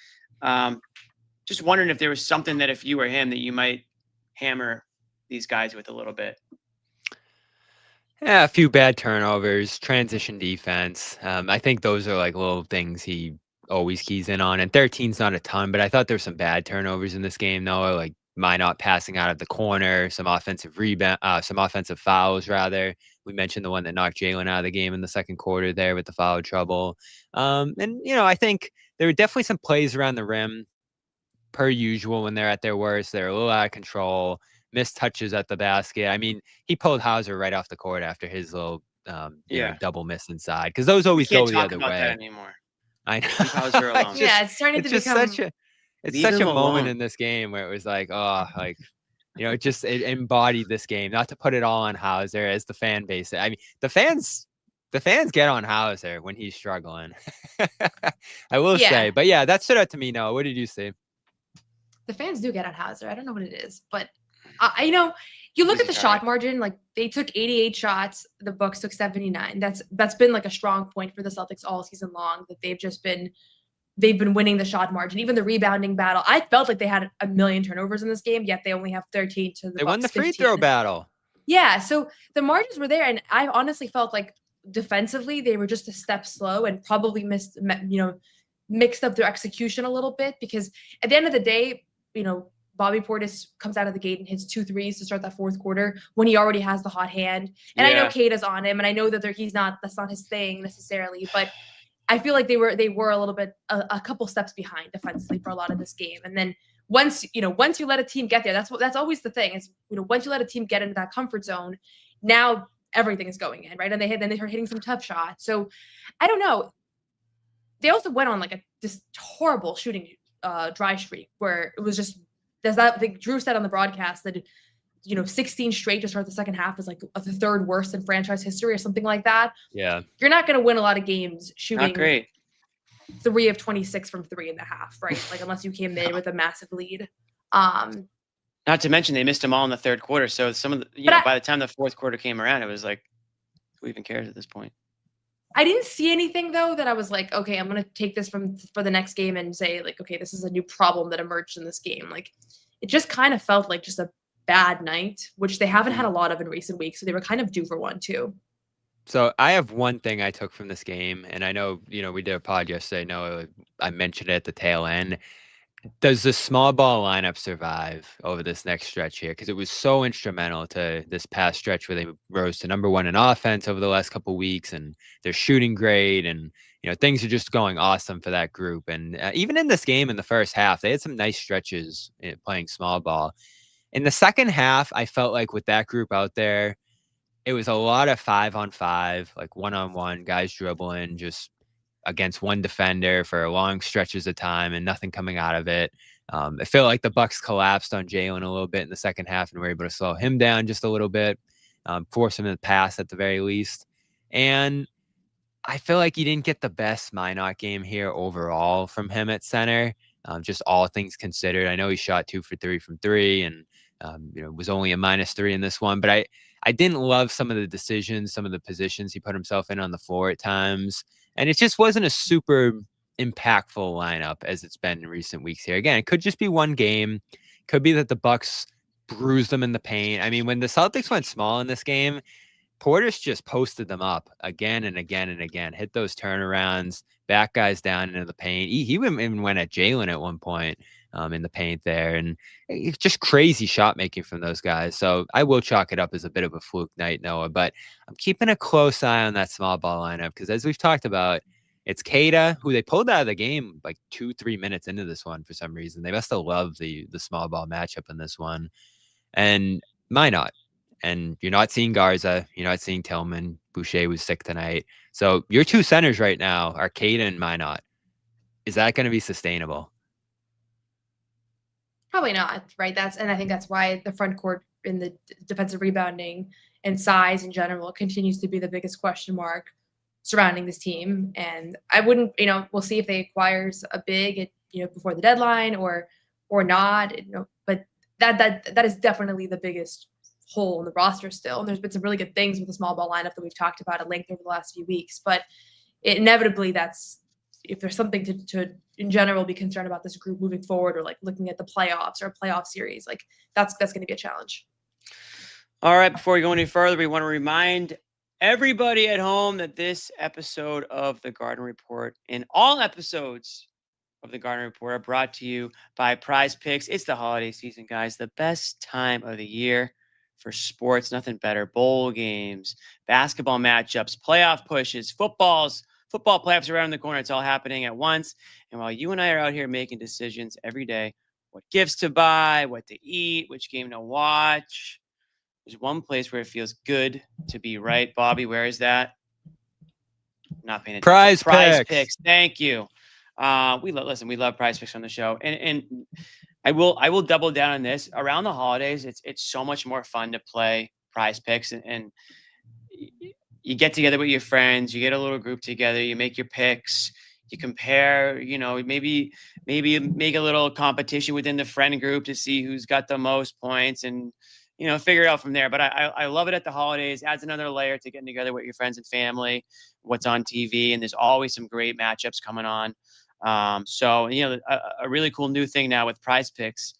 just wondering if there was something that if you were him that you might hammer these guys with a little bit. Yeah, a few bad turnovers, transition defense. I think those are like little things he always keys in on. And 13's not a ton, but I thought there were some bad turnovers in this game, though, like Minot passing out of the corner, some offensive fouls, rather. We mentioned the one that knocked Jaylen out of the game in the second quarter there with the foul trouble. And, I think there were definitely some plays around the rim, per usual, when they're at their worst. They're a little out of control. Missed touches at the basket. I mean, he pulled Hauser right off the court after his little double miss inside, because those always go the other way. That anymore. I know. Hauser alone. It's starting to become such a moment in this game where it was like, it embodied this game. Not to put it all on Hauser as the fan base. I mean, the fans get on Hauser when he's struggling. I will say, but yeah, that stood out to me. Noah, what did you see? The fans do get on Hauser. I don't know what it is, but you look at the shot margin, like they took 88 shots. The Bucks took 79. That's been like a strong point for the Celtics all season long, that they've been winning the shot margin, even the rebounding battle. I felt like they had a million turnovers in this game, yet they only have 13 to the Bucks. They won the free 15. throw battle. Yeah. So the margins were there. And I honestly felt like defensively, they were just a step slow and probably mixed up their execution a little bit, because at the end of the day, Bobby Portis comes out of the gate and hits 2 threes to start that fourth quarter when he already has the hot hand. And I know Kata's on him, and I know that that's not his thing necessarily, but I feel like they were a little bit a couple steps behind defensively for a lot of this game. And then once you let a team get there, that's always the thing, is once you let a team get into that comfort zone, now everything is going in, right? And they start hitting some tough shots. So I don't know. They also went on like this horrible shooting dry streak where it was just, Drew said on the broadcast that 16 straight to start the second half is like the third worst in franchise history or something like that. Yeah, you're not going to win a lot of games shooting not great 3 of 26 from 3.5, right? Like unless you came in with a massive lead. Not to mention they missed them all in the third quarter. So some of the, by the time the fourth quarter came around, it was like, who even cares at this point? I didn't see anything though that I was like, okay, I'm gonna take this for the next game and say like, okay, this is a new problem that emerged in this game. Like, it just kind of felt like just a bad night, which they haven't had a lot of in recent weeks. So they were kind of due for one too. So I have one thing I took from this game, and I know, we did a pod yesterday. No, I mentioned it at the tail end. Does the small ball lineup survive over this next stretch here? Because it was so instrumental to this past stretch where they rose to number one in offense over the last couple of weeks, and they're shooting great, and things are just going awesome for that group. And even in this game in the first half, they had some nice stretches playing small ball. In the second half, I felt like with that group out there, it was a lot of 5-on-5, like one-on-one, guys dribbling just against one defender for long stretches of time and nothing coming out of it. I feel like the Bucks collapsed on Jaylen a little bit in the second half and were able to slow him down just a little bit, force him to pass at the very least. And I feel like he didn't get the best Minot game here overall from him at center, just all things considered. I know he shot 2 for 3 from 3 and was only a -3 in this one, but I didn't love some of the decisions, some of the positions he put himself in on the floor at times. And it just wasn't a super impactful lineup as it's been in recent weeks here. Again, it could just be one game. Could be that the Bucks bruised them in the paint. I mean, when the Celtics went small in this game, Portis just posted them up again and again and again, hit those turnarounds, back guys down into the paint. He even went at Jaylen at one point in the paint there. And it's just crazy shot making from those guys. So I will chalk it up as a bit of a fluke night, Noah, but I'm keeping a close eye on that small ball lineup because as we've talked about, it's Keita, who they pulled out of the game like 2-3 minutes into this one for some reason. They must have loved the small ball matchup in this one. And Minot. And you're not seeing Garza. You're not seeing Tillman. Boucher was sick tonight. So your two centers right now are Keita and Minot. Is that going to be sustainable? Probably not, right? And I think that's why the front court in the defensive rebounding and size in general continues to be the biggest question mark surrounding this team. And I wouldn't, we'll see if they acquires a big, before the deadline or not. But that is definitely the biggest hole in the roster still. And there's been some really good things with the small ball lineup that we've talked about at length over the last few weeks. But inevitably, if there's something to in general be concerned about this group moving forward, or like looking at the playoffs or a playoff series, like that's going to be a challenge. All right, before we go any further, we want to remind everybody at home that this episode of the Garden Report and all episodes of the Garden Report are brought to you by Prize Picks. It's the holiday season, guys. The best time of the year for sports. Nothing better. Bowl games, basketball matchups, playoff pushes, football playoffs around the corner. It's all happening at once. And while you and I are out here making decisions every day, what gifts to buy, what to eat, which game to watch, there's one place where it feels good to be right. Bobby, where is that? Not paying attention. Prize Picks. Thank you. We love Prize Picks on the show. And I will double down on this. Around the holidays, it's so much more fun to play Prize Picks, and you get together with your friends, you get a little group together, you make your picks, you compare, maybe make a little competition within the friend group to see who's got the most points and, figure it out from there. But I love it at the holidays. Adds another layer to getting together with your friends and family, what's on TV. And there's always some great matchups coming on. So a really cool new thing now with Prize Picks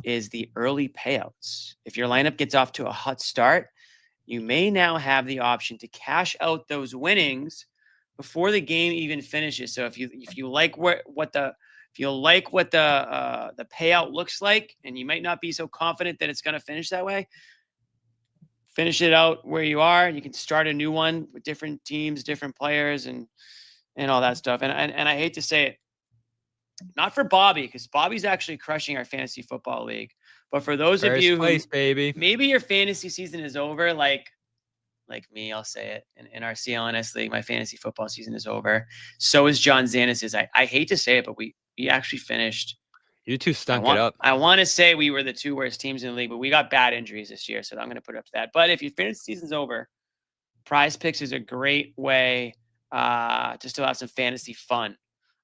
is the early payouts. If your lineup gets off to a hot start, you may now have the option to cash out those winnings before the game even finishes. So if you like what the payout looks like, and you might not be so confident that it's going to finish that way, finish it out where you are. You can start a new one with different teams, different players, and all that stuff. And I hate to say it, not for Bobby, because Bobby's actually crushing our fantasy football league. But for those of you who maybe your fantasy season is over, like me, I'll say it. In our CLNS league, my fantasy football season is over. So is John Zanis's. I hate to say it, but we actually finished. You two stunk it up. I want to say we were the two worst teams in the league, but we got bad injuries this year, so I'm going to put it up to that. But if your fantasy season's over, Prize Picks is a great way to still have some fantasy fun.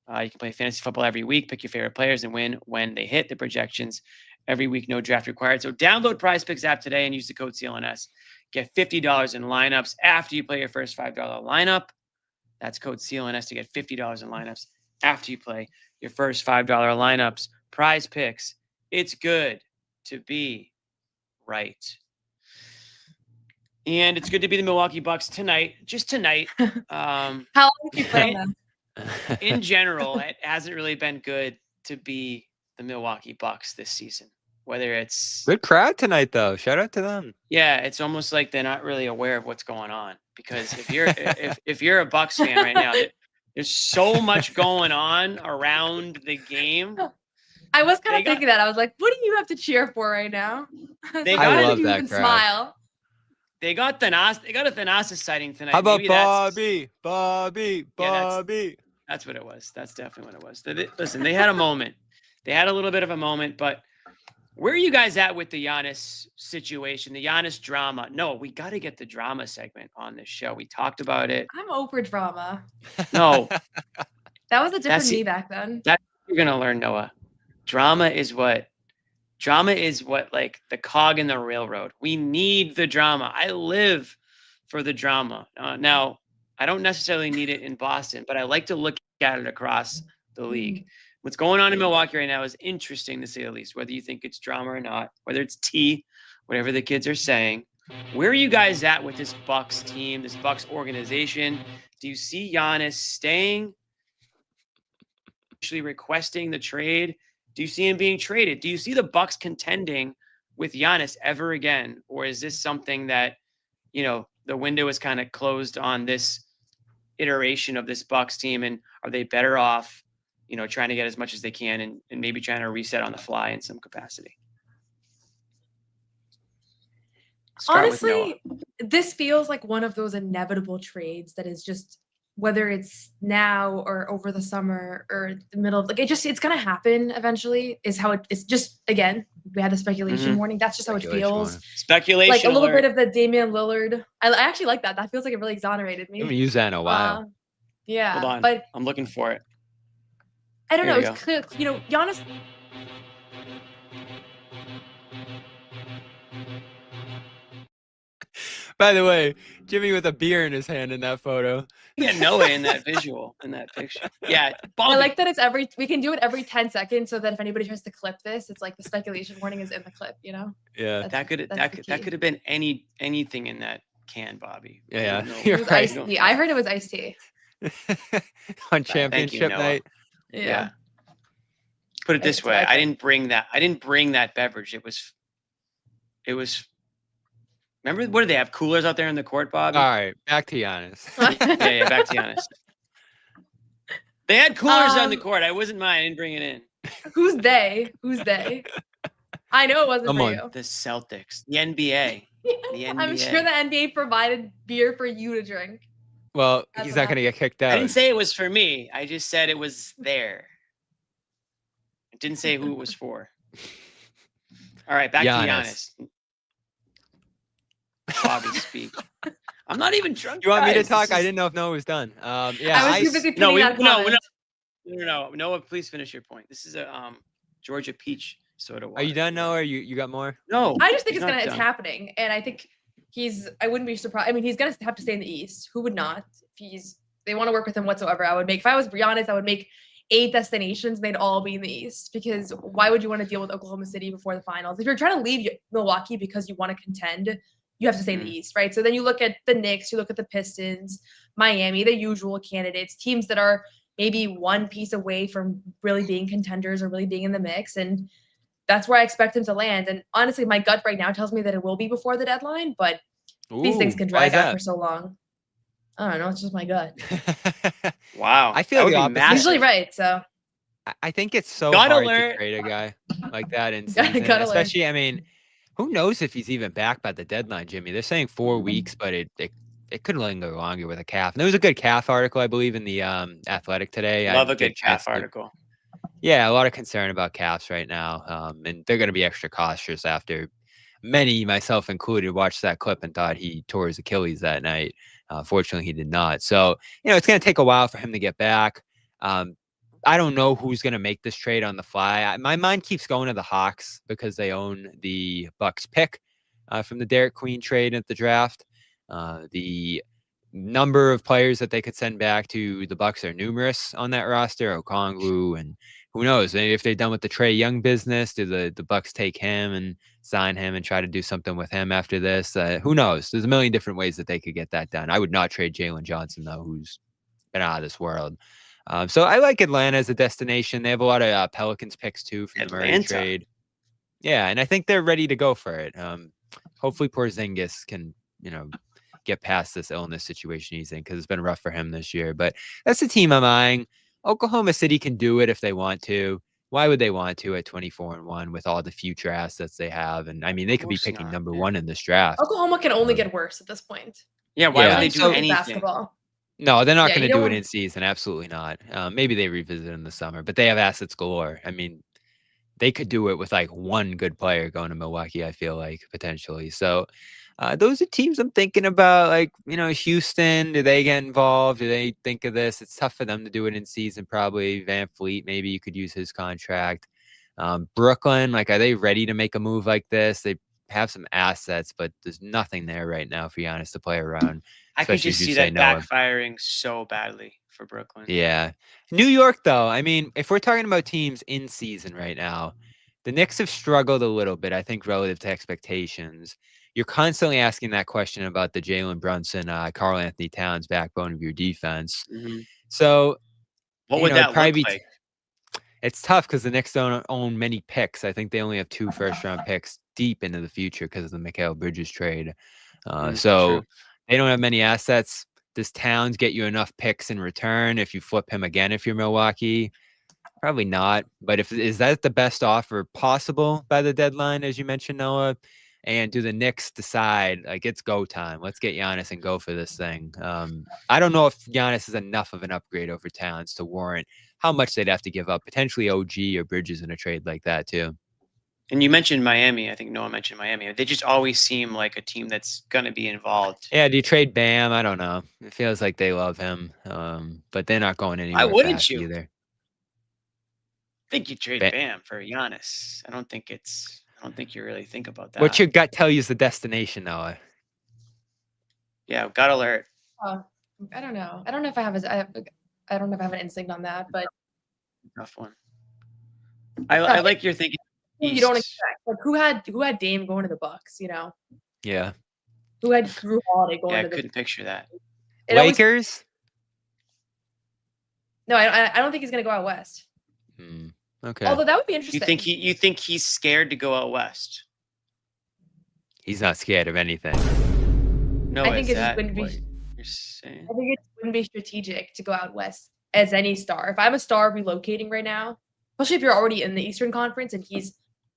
You can play fantasy football every week, pick your favorite players, and win when they hit the projections every week. No draft required. So download Prize Picks app today and use the code CLNS. Get $50 in lineups after you play your first $5 lineup. That's code CLNS to get $50 in lineups after you play your first $5 lineups. Prize Picks. It's good to be right. And it's good to be the Milwaukee Bucks tonight. Just tonight. How long do you play them? In general, it hasn't really been good to be the Milwaukee Bucks this season. Whether it's Good crowd tonight, though. Shout out to them. yeah, it's almost like they're not really aware of what's going on. Because if you're if you're a Bucks fan right now, there's so much going on around the game. I was kind of thinking that. I was like, what do you have to cheer for right now? I love that crowd. Smile. They got a Thanasis sighting tonight. How about Maybe Bobby? That's what it was. That's definitely what it was. Listen, they had a moment. They had a little bit of a moment, but where are you guys at with the Giannis situation, the Giannis drama? No, we got to get the drama segment on this show. We talked about it. I'm over drama. No. That was a different me back then. That's what you're going to learn, Noah. Drama is what like the cog in the railroad. We need the drama. I live for the drama. Now, I don't necessarily need it in Boston, but I like to look at it across the league. What's going on in Milwaukee right now is interesting to say the least, whether you think it's drama or not, whether it's tea, whatever the kids are saying. Where are you guys at with this Bucks team, this Bucks organization? Do you see Giannis staying, actually requesting the trade? Do you see him being traded? Do you see the Bucks contending with Giannis ever again? Or is this something that, the window is kind of closed on this iteration of this Bucks team? And are they better off, trying to get as much as they can and maybe trying to reset on the fly in some capacity? Honestly, this feels like one of those inevitable trades that is just, whether it's now or over the summer or the middle of it's going to happen eventually is how it's just, again, we had the speculation warning. That's just how it feels. Speculation. Like a little bit of the Damian Lillard. I actually like that. That feels like it really exonerated me. I haven't used that in a while. Yeah. Hold on. But I'm looking for it. I don't know. It's clear, Giannis. By the way, Jimmy with a beer in his hand in that photo. Yeah, Noah in that visual, in that picture. Yeah. I like that we can do it every 10 seconds so that if anybody tries to clip this, it's like the speculation warning is in the clip, Yeah. That could have been anything in that can, Bobby. Yeah. It was iced tea. I heard it was iced tea. On championship night. Yeah. Put it this way. I didn't bring that beverage. It was remember, what do they have? Coolers out there in the court, Bobby? All right, back to Giannis. yeah, back to Giannis. They had coolers on the court. I wasn't mine. I didn't bring it in. Who's they? I know it wasn't for you. The Celtics, the NBA. I'm sure the NBA provided beer for you to drink. Well, he's not going to get kicked out. I didn't say it was for me. I just said it was there. I didn't say who it was for. All right, back to Giannis. Bobby, speak. I'm not even drunk. You want me to talk? I didn't know if Noah was done. Yeah, I was too busy putting that comment. No. Noah, please finish your point. This is a Georgia peach soda water. Are you done, Noah? Or you got more? No. I just think it's happening, and I think I wouldn't be surprised. I mean, he's gonna have to stay in the East. Who would not? If they want to work with him whatsoever, if I was Giannis, I would make 8 destinations. They'd all be in the East, because why would you want to deal with Oklahoma City before the finals? If you're trying to leave Milwaukee because you want to contend, you have to stay in the East, right? So then you look at the Knicks, you look at the Pistons, Miami, the usual candidates, teams that are maybe one piece away from really being contenders or really being in the mix. And that's where I expect him to land. And honestly, my gut right now tells me that it will be before the deadline, but these things can drag out for so long. I don't know. It's just my gut. Wow. I feel the opposite. Usually right. So I think it's so hard to trade a guy like that in season. Especially, I mean, who knows if he's even back by the deadline, Jimmy? They're saying 4 weeks, but it could linger longer with a calf. And there was a good calf article, I believe, in the Athletic today. Love a good calf article. Yeah, a lot of concern about calves right now. And they're going to be extra cautious after many, myself included, watched that clip and thought he tore his Achilles that night. Fortunately, he did not. So, it's going to take a while for him to get back. I don't know who's going to make this trade on the fly. My mind keeps going to the Hawks because they own the Bucks pick from the Derek Queen trade at the draft. The number of players that they could send back to the Bucks are numerous on that roster. Okongwu, and who knows? Maybe if they're done with the Trae Young business, do the Bucks take him and sign him and try to do something with him after this? Who knows? There's a million different ways that they could get that done. I would not trade Jalen Johnson, though, who's been out of this world. So I like Atlanta as a destination. They have a lot of Pelicans picks, too, from the Murray trade. Yeah, and I think they're ready to go for it. Hopefully Porzingis can, get past this illness situation he's in, because it's been rough for him this year. But that's the team I'm eyeing. Oklahoma City can do it if they want to. Why would they want to at 24-1 with all the future assets they have? And I mean, they could be picking number one in this draft. Oklahoma can only get worse at this point. Yeah, why would they do anything? Basketball. No, they're not going to do it in season. Absolutely not. Maybe they revisit in the summer, but they have assets galore. I mean, they could do it with like one good player going to Milwaukee, I feel like, potentially. So those are teams I'm thinking about, like, Houston. Do they get involved? Do they think of this? It's tough for them to do it in season, probably. Van Fleet, maybe you could use his contract. Brooklyn, like, are they ready to make a move like this? They have some assets, but there's nothing there right now for Giannis to play around. I could just see that backfiring so badly for Brooklyn. Yeah. New York, though, I mean, if we're talking about teams in season right now, the Knicks have struggled a little bit, I think, relative to expectations. You're constantly asking that question about the Jalen Brunson, Karl Anthony Towns backbone of your defense. Mm-hmm. So what would that look like? It's tough because the Knicks don't own many picks. I think they only have 2 first-round picks deep into the future because of the Mikal Bridges trade. So they don't have many assets. Does Towns get you enough picks in return if you flip him again if you're Milwaukee? Probably not. But is that the best offer possible by the deadline, as you mentioned, Noah? And do the Knicks decide, like, it's go time? Let's get Giannis and go for this thing. I don't know if Giannis is enough of an upgrade over Towns to warrant how much they'd have to give up. Potentially OG or Bridges in a trade like that, too. And you mentioned Miami. I think Noah mentioned Miami. They just always seem like a team that's going to be involved. Yeah, do you trade Bam? I don't know. It feels like they love him, but they're not going anywhere. Why wouldn't you? Either. I think you trade Bam for Giannis. I don't think you really think about that. What's your gut tell you is the destination, Noah? Yeah, gut alert. I don't know. I don't know if I have an instinct on that, but tough one. I like your thinking. You don't expect, like, who had Dame going to the Bucks, Yeah. Who had Drew Holiday going to the I couldn't picture that. Lakers? No, I don't think he's gonna go out west. Okay. Although that would be interesting. You think he's scared to go out west? He's not scared of anything. No, I think it just wouldn't be. You're saying? I think it wouldn't be strategic to go out west as any star. If I'm a star relocating right now, especially if you're already in the Eastern Conference and he's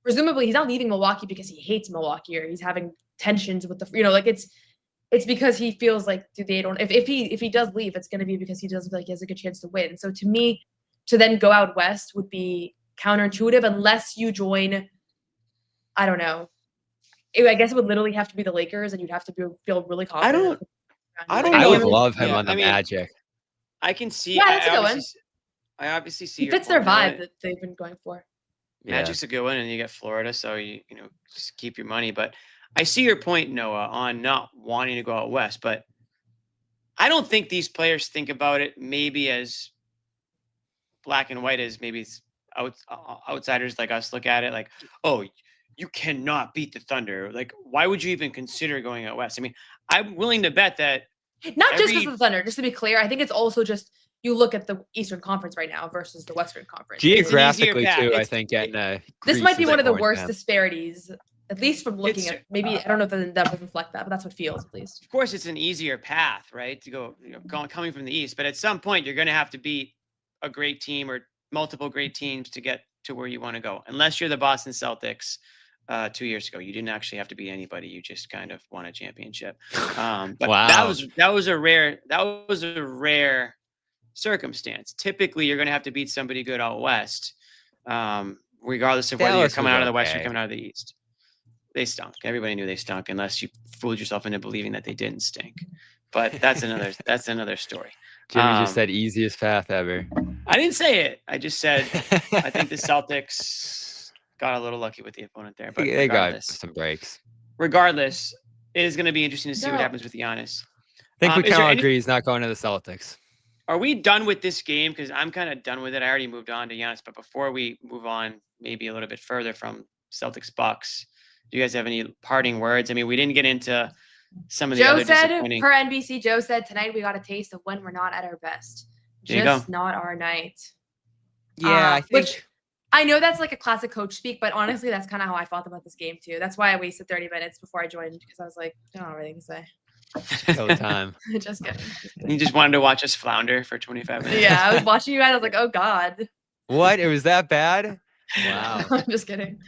not leaving Milwaukee because he hates Milwaukee or he's having tensions with it's because he feels like if he does leave, it's going to be because he does feel like he has a good chance to win. So to me, to then go out west would be counterintuitive unless you join, I don't know. I guess it would literally have to be the Lakers and you'd have to feel really confident. I would love him on the Magic. I can see. Yeah, that's a good one. I obviously see. It fits their vibe that they've been going for. Magic's a good one, and you get Florida, so you just keep your money. But I see your point, Noah, on not wanting to go out west. But I don't think these players think about it maybe as black and white as maybe outsiders like us look at it. Like, oh, you cannot beat the Thunder. Like, why would you even consider going out west? I mean, I'm willing to bet that. Not just because of the Thunder. Just to be clear, I think it's also just. You look at the Eastern Conference right now versus the Western Conference. Geographically, too, I think. This might be one of the worst disparities, at least from looking at maybe, I don't know if the numbers reflect that, but that's what feels at least. Of course, it's an easier path, right, to go, coming from the East. But at some point, you're going to have to beat a great team or multiple great teams to get to where you want to go. Unless you're the Boston Celtics 2 years ago. You didn't actually have to beat anybody. You just kind of won a championship. But wow. that was a rare circumstance. Typically, you're going to have to beat somebody good out west, regardless of whether you're coming out of the West or coming out of the East. They stunk. Everybody knew they stunk, unless you fooled yourself into believing that they didn't stink. But that's another story. Jimmy just said easiest path ever. I didn't say it. I just said I think the Celtics got a little lucky with the opponent there. But they got some breaks. Regardless, it is going to be interesting to see what happens with Giannis. think we Is can there all any- agree he's not going to the Celtics. Are we done with this game? Because I'm kind of done with it. I already moved on to Giannis, but before we move on, maybe a little bit further from Celtics-Bucks, do you guys have any parting words? I mean, we didn't get into some of the Joe other said, disappointing. per NBC, Joe said, tonight we got a taste of when we're not at our best. There you Just go. not our night. Yeah, I think. Which I know that's like a classic coach speak, but honestly, that's kind of how I felt about this game too. That's why I wasted 30 minutes before I joined, because I was like, I don't have anything to say. Kill time. Just kidding. You just wanted to watch us flounder for 25 minutes. Yeah, I was watching you guys. I was like, oh God. What? It was that bad? Wow. I'm just kidding.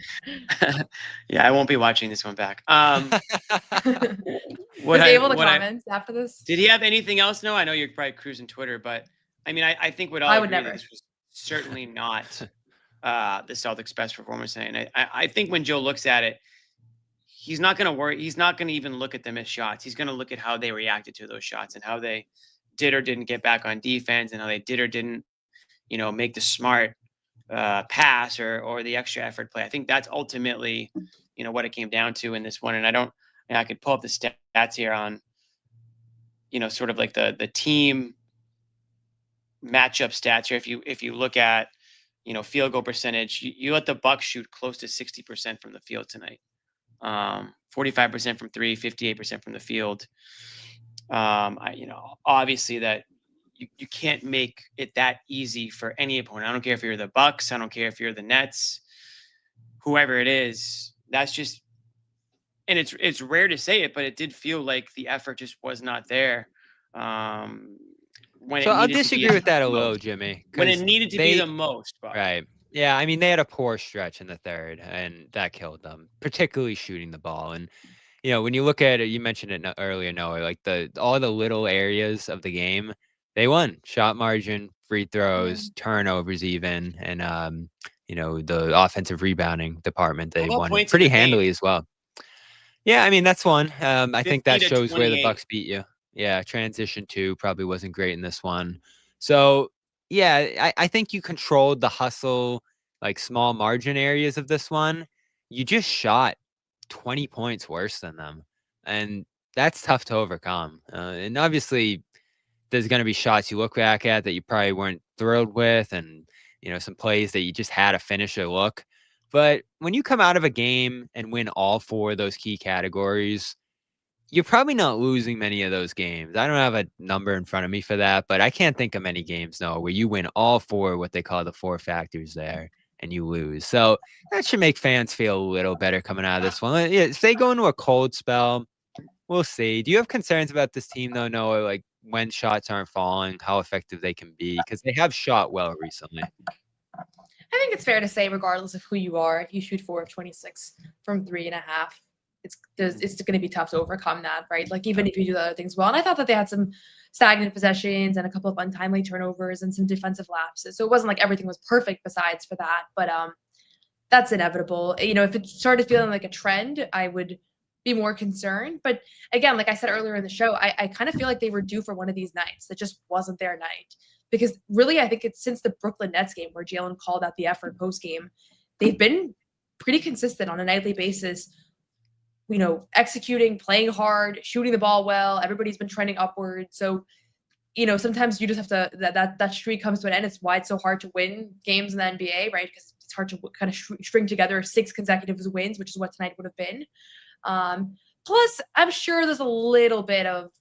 Yeah, I won't be watching this one back. Was he able to comment after this? Did he have anything else? No, I know you're probably cruising Twitter, but I mean, I think we'd all I would agree that never. this was certainly not the Celtics' best performance tonight. And I think when Joe looks at it, he's not going to worry. He's not going to even look at the missed shots. He's going to look at how they reacted to those shots and how they did or didn't get back on defense and how they did or didn't, make the smart pass or the extra effort play. I think that's ultimately, what it came down to in this one. And I could pull up the stats here on, sort of like the team matchup stats here. If you look at, field goal percentage, you let the Bucks shoot close to 60% from the field tonight. 45% from three, 58% from the field. Obviously that you can't make it that easy for any opponent. I don't care if you're the Bucks. I don't care if you're the Nets, whoever it is. That's just, and it's rare to say it, but it did feel like the effort just was not there. When So I'll disagree with that a little, Jimmy. When it needed to be the most. But. Right. Yeah, I mean, they had a poor stretch in the third, and that killed them, particularly shooting the ball. And, when you look at it, you mentioned it earlier, Noah, like all the little areas of the game, they won. Shot margin, free throws, turnovers even, and, the offensive rebounding department, they won pretty handily as well. Yeah, I mean, that's one. I think that shows where the Bucks beat you. Yeah, transition 2 probably wasn't great in this one. So, yeah, I think you controlled the hustle, like small margin areas of this one. You just shot 20 points worse than them. And that's tough to overcome. And obviously, there's going to be shots you look back at that you probably weren't thrilled with and, some plays that you just had a finisher look. But when you come out of a game and win all 4 of those key categories, you're probably not losing many of those games. I don't have a number in front of me for that, but I can't think of many games, where you win all 4, what they call the 4 factors there, and you lose. So that should make fans feel a little better coming out of this one. If they go into a cold spell, we'll see. Do you have concerns about this team, though, Noah, like when shots aren't falling, how effective they can be? Because they have shot well recently. I think it's fair to say, regardless of who you are, if you shoot 4 of 26 from 3.5, it's going to be tough to overcome that, right? Like even if you do the other things well. And I thought that they had some stagnant possessions and a couple of untimely turnovers and some defensive lapses. So it wasn't like everything was perfect besides for that, but that's inevitable. If it started feeling like a trend, I would be more concerned. But again, like I said earlier in the show, I kind of feel like they were due for one of these nights that just wasn't their night. Because really, I think it's since the Brooklyn Nets game where Jaylen called out the effort post-game, they've been pretty consistent on a nightly basis, executing, playing hard, shooting the ball well. Everybody's been trending upward. So, sometimes you just have to, that streak comes to an end. It's why it's so hard to win games in the NBA, right? Because it's hard to kind of string together 6 consecutive wins, which is what tonight would have been. Plus, I'm sure there's a little bit of,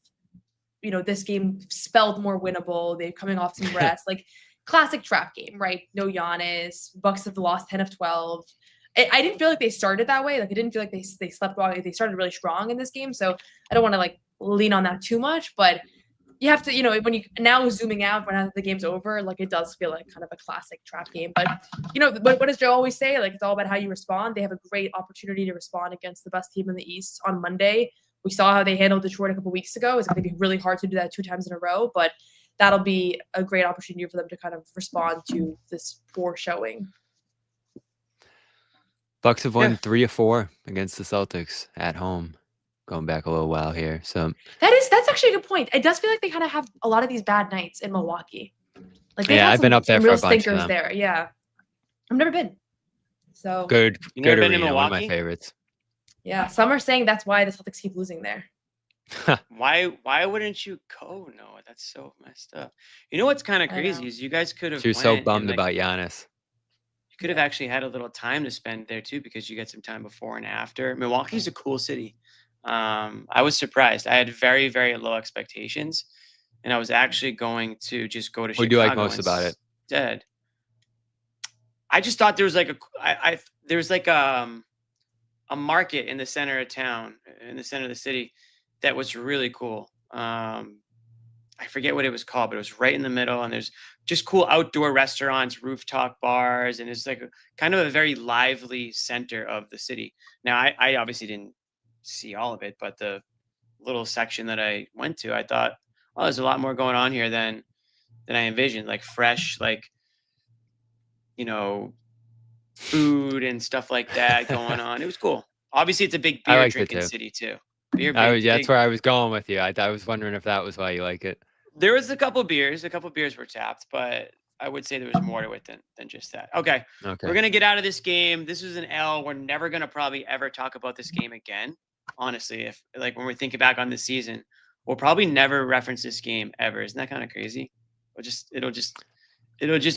this game spelled more winnable. They're coming off some rest, like classic trap game, right? No Giannis. Bucks have lost 10 of 12. I didn't feel like they started that way. Like I didn't feel like they slept well. They started really strong in this game. So I don't want to lean on that too much, but you have to, when you now zooming out when the game's over, like it does feel like kind of a classic trap game. But what does Joe always say? Like it's all about how you respond. They have a great opportunity to respond against the best team in the East on Monday. We saw how they handled Detroit a couple weeks ago. It's going to be really hard to do that 2 times in a row, but that'll be a great opportunity for them to kind of respond to this poor showing. Bucks have won 3 of 4 against the Celtics at home, going back a little while here. So that's actually a good point. It does feel like they kind of have a lot of these bad nights in Milwaukee. Like I've been up there for a bunch of them. There. Yeah, I've never been. So good arena, one of my favorites. Yeah, some are saying that's why the Celtics keep losing there. Why wouldn't you go, Noah? That's so messed up. You know what's kind of I crazy know. is you guys could have She was went so and bummed like about Giannis. you could have actually had a little time to spend there too because you get some time before and after. Milwaukee's a cool city. I was surprised. I had very, very low expectations, and I was actually going to just go to What do you like Chicago most about it? instead. I just thought there was like there was like a market in the center of town, in the center of the city, that was really cool. I forget what it was called, but it was right in the middle, and there's just cool outdoor restaurants, rooftop bars, and it's like kind of a very lively center of the city. Now, I obviously didn't see all of it, but the little section that I went to, I thought, oh, there's a lot more going on here than I envisioned, like fresh, like you know, food and stuff like that going on. It was cool. Obviously, it's a big I beer liked it drinking too. city too. Big, That's where I was going with you. I was wondering if that was why you like it. There was a couple beers. A couple beers were tapped, but I would say there was more to it than just that. Okay. Okay. We're gonna get out of this game. This was an L. We're never gonna probably ever talk about this game again. Honestly, if like when we're thinking back on the season, we'll probably never reference this game ever. Isn't that kind of crazy? It'll just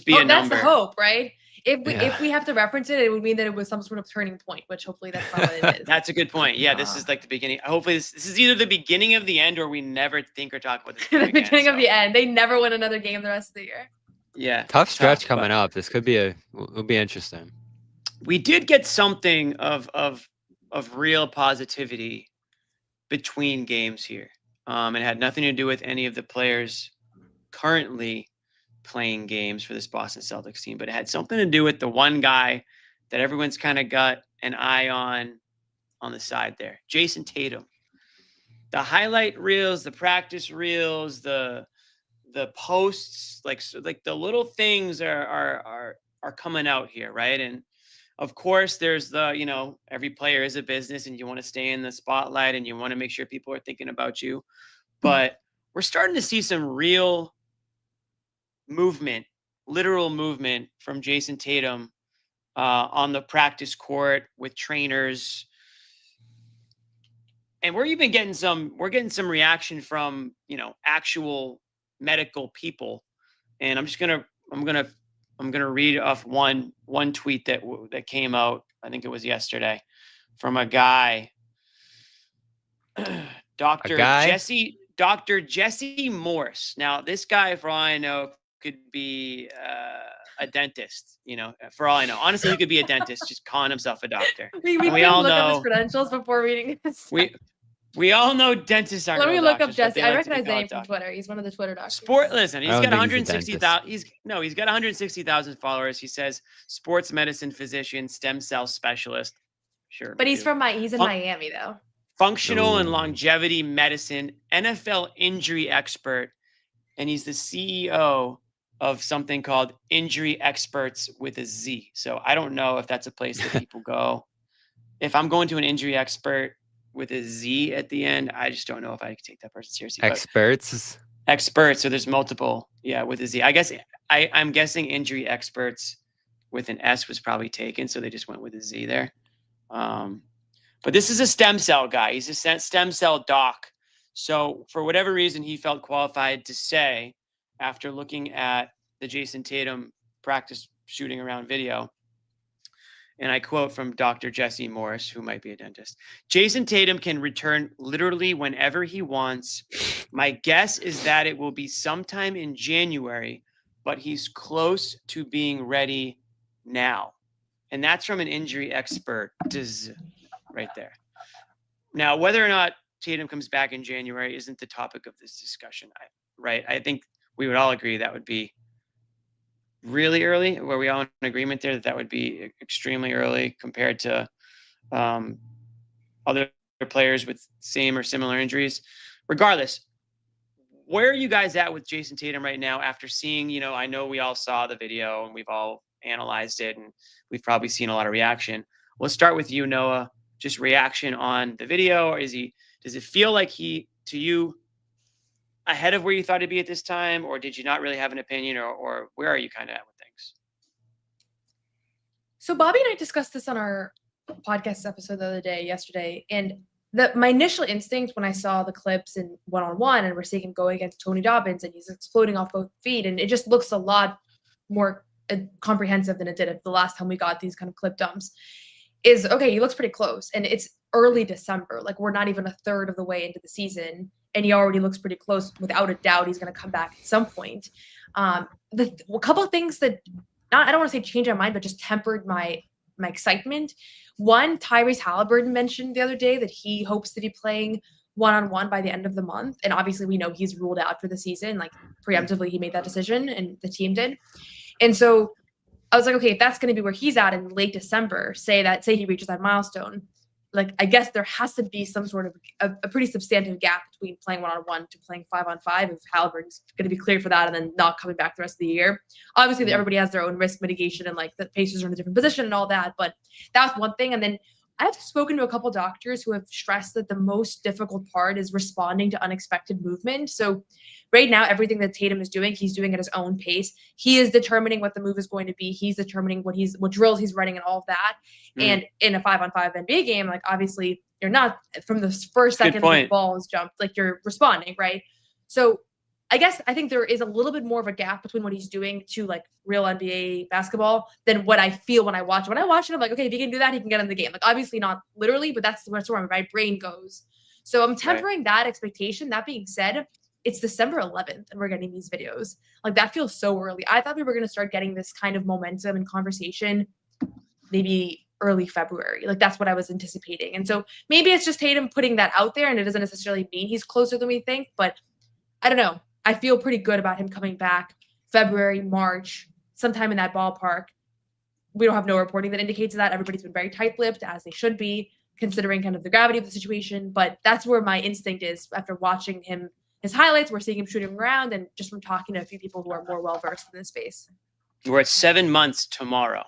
be a That's number. the hope, right? If Yeah. we have to reference it, it would mean that it was some sort of turning point, which hopefully that's not what it is. That's a good point. Yeah, this is like the beginning. Hopefully, this is either the beginning of the end, or we never think or talk about this game the again, beginning of so, the end. They never win another game the rest of the year. Yeah, Tough stretch but- coming up. This could be will be interesting. We did get something of real positivity between games here. It had nothing to do with any of the players currently playing games for this Boston Celtics team, but it had something to do with the one guy that everyone's kind of got an eye on the side there, Jayson Tatum. The highlight reels, the practice reels, the posts, like the little things are coming out here, right? And of course, there's the, every player is a business and you want to stay in the spotlight and you want to make sure people are thinking about you. But we're starting to see some real movement, literal movement from Jayson Tatum on the practice court with trainers. And we're getting some reaction from, actual medical people. And I'm going to read off one tweet that came out. I think it was yesterday from a guy, Dr. Jesse Morse. Now, this guy, for all I know, could be a dentist, for all I know. Honestly, he could be a dentist, just calling himself a doctor. We all look up his credentials before reading this. We all know dentists aren't. Let me look up doctors, Jesse. I like recognize the name from Twitter. He's one of the Twitter doctors. Listen, he's got 160,000. He's got 160,000 followers. He says sports medicine physician, stem cell specialist. Sure. But he's in Miami though. Functional and longevity medicine, NFL injury expert, and he's the CEO of something called Injury Experts with a Z. So I don't know if that's a place that people go. If I'm going to an injury expert with a Z at the end, I just don't know if I can take that person seriously. Experts. So there's multiple, with a Z. I guess I'm guessing injury experts with an S was probably taken, so they just went with a Z there. But this is a stem cell guy. He's a stem cell doc. So for whatever reason, he felt qualified to say, after looking at the Jayson Tatum practice shooting around video, and I quote from Dr. Jesse Morris, who might be a dentist, Jayson Tatum can return literally whenever he wants. My guess is that it will be sometime in January, but he's close to being ready now. And that's from an injury expert right there. Now, whether or not Tatum comes back in January isn't the topic of this discussion, right? I think we would all agree that would be really early. Were we all in agreement there that would be extremely early compared to other players with same or similar injuries? Regardless, where are you guys at with Jayson Tatum right now after seeing, I know we all saw the video and we've all analyzed it and we've probably seen a lot of reaction. Let's start with you, Noah. Just reaction on the video. Or does it feel like to you, ahead of where you thought he'd be at this time, or did you not really have an opinion, or where are you kind of at with things? So Bobby and I discussed this on our podcast episode yesterday, and my initial instinct when I saw the clips in one-on-one and we're seeing him go against Tony Dobbins and he's exploding off both feet, and it just looks a lot more comprehensive than it did the last time we got these kind of clip dumps, is okay, he looks pretty close, and it's early December. Like, we're not even a third of the way into the season, and he already looks pretty close. Without a doubt, he's going to come back at some point. A couple of things that, I don't want to say change my mind, but just tempered my excitement. One, Tyrese Halliburton mentioned the other day that he hopes to be playing one-on-one by the end of the month. And obviously we know he's ruled out for the season. Like, preemptively, he made that decision and the team did. And so I was like, okay, if that's going to be where he's at in late December, say he reaches that milestone, like, I guess there has to be some sort of a pretty substantive gap between playing one-on-one to playing 5-on-5 if Halliburton's going to be cleared for that and then not coming back the rest of the year. Obviously, everybody has their own risk mitigation and like the Pacers are in a different position and all that, but that was one thing. And then I've spoken to a couple of doctors who have stressed that the most difficult part is responding to unexpected movement. So right now, everything that Tatum is doing, he's doing at his own pace. He is determining what the move is going to be. He's determining what drills he's running and all of that. And in a 5-on-5 NBA game, like, obviously you're not, from the first second the ball is jumped, like, you're responding, right? So I think there is a little bit more of a gap between what he's doing to like real NBA basketball than what I feel when I watch it. When I watch it, I'm like, okay, if he can do that, he can get in the game. Like, obviously not literally, but that's where my brain goes. So I'm tempering that expectation. That being said, it's December 11th and we're getting these videos. Like, that feels so early. I thought we were going to start getting this kind of momentum and conversation maybe early February. Like, that's what I was anticipating. And so maybe it's just Tatum putting that out there and it doesn't necessarily mean he's closer than we think, but I don't know. I feel pretty good about him coming back February, March, sometime in that ballpark. We don't have no reporting that indicates that. Everybody's been very tight-lipped, as they should be, considering kind of the gravity of the situation. But that's where my instinct is after watching his highlights. We're seeing him shooting around, and just from talking to a few people who are more well-versed in this space. We're at 7 months tomorrow.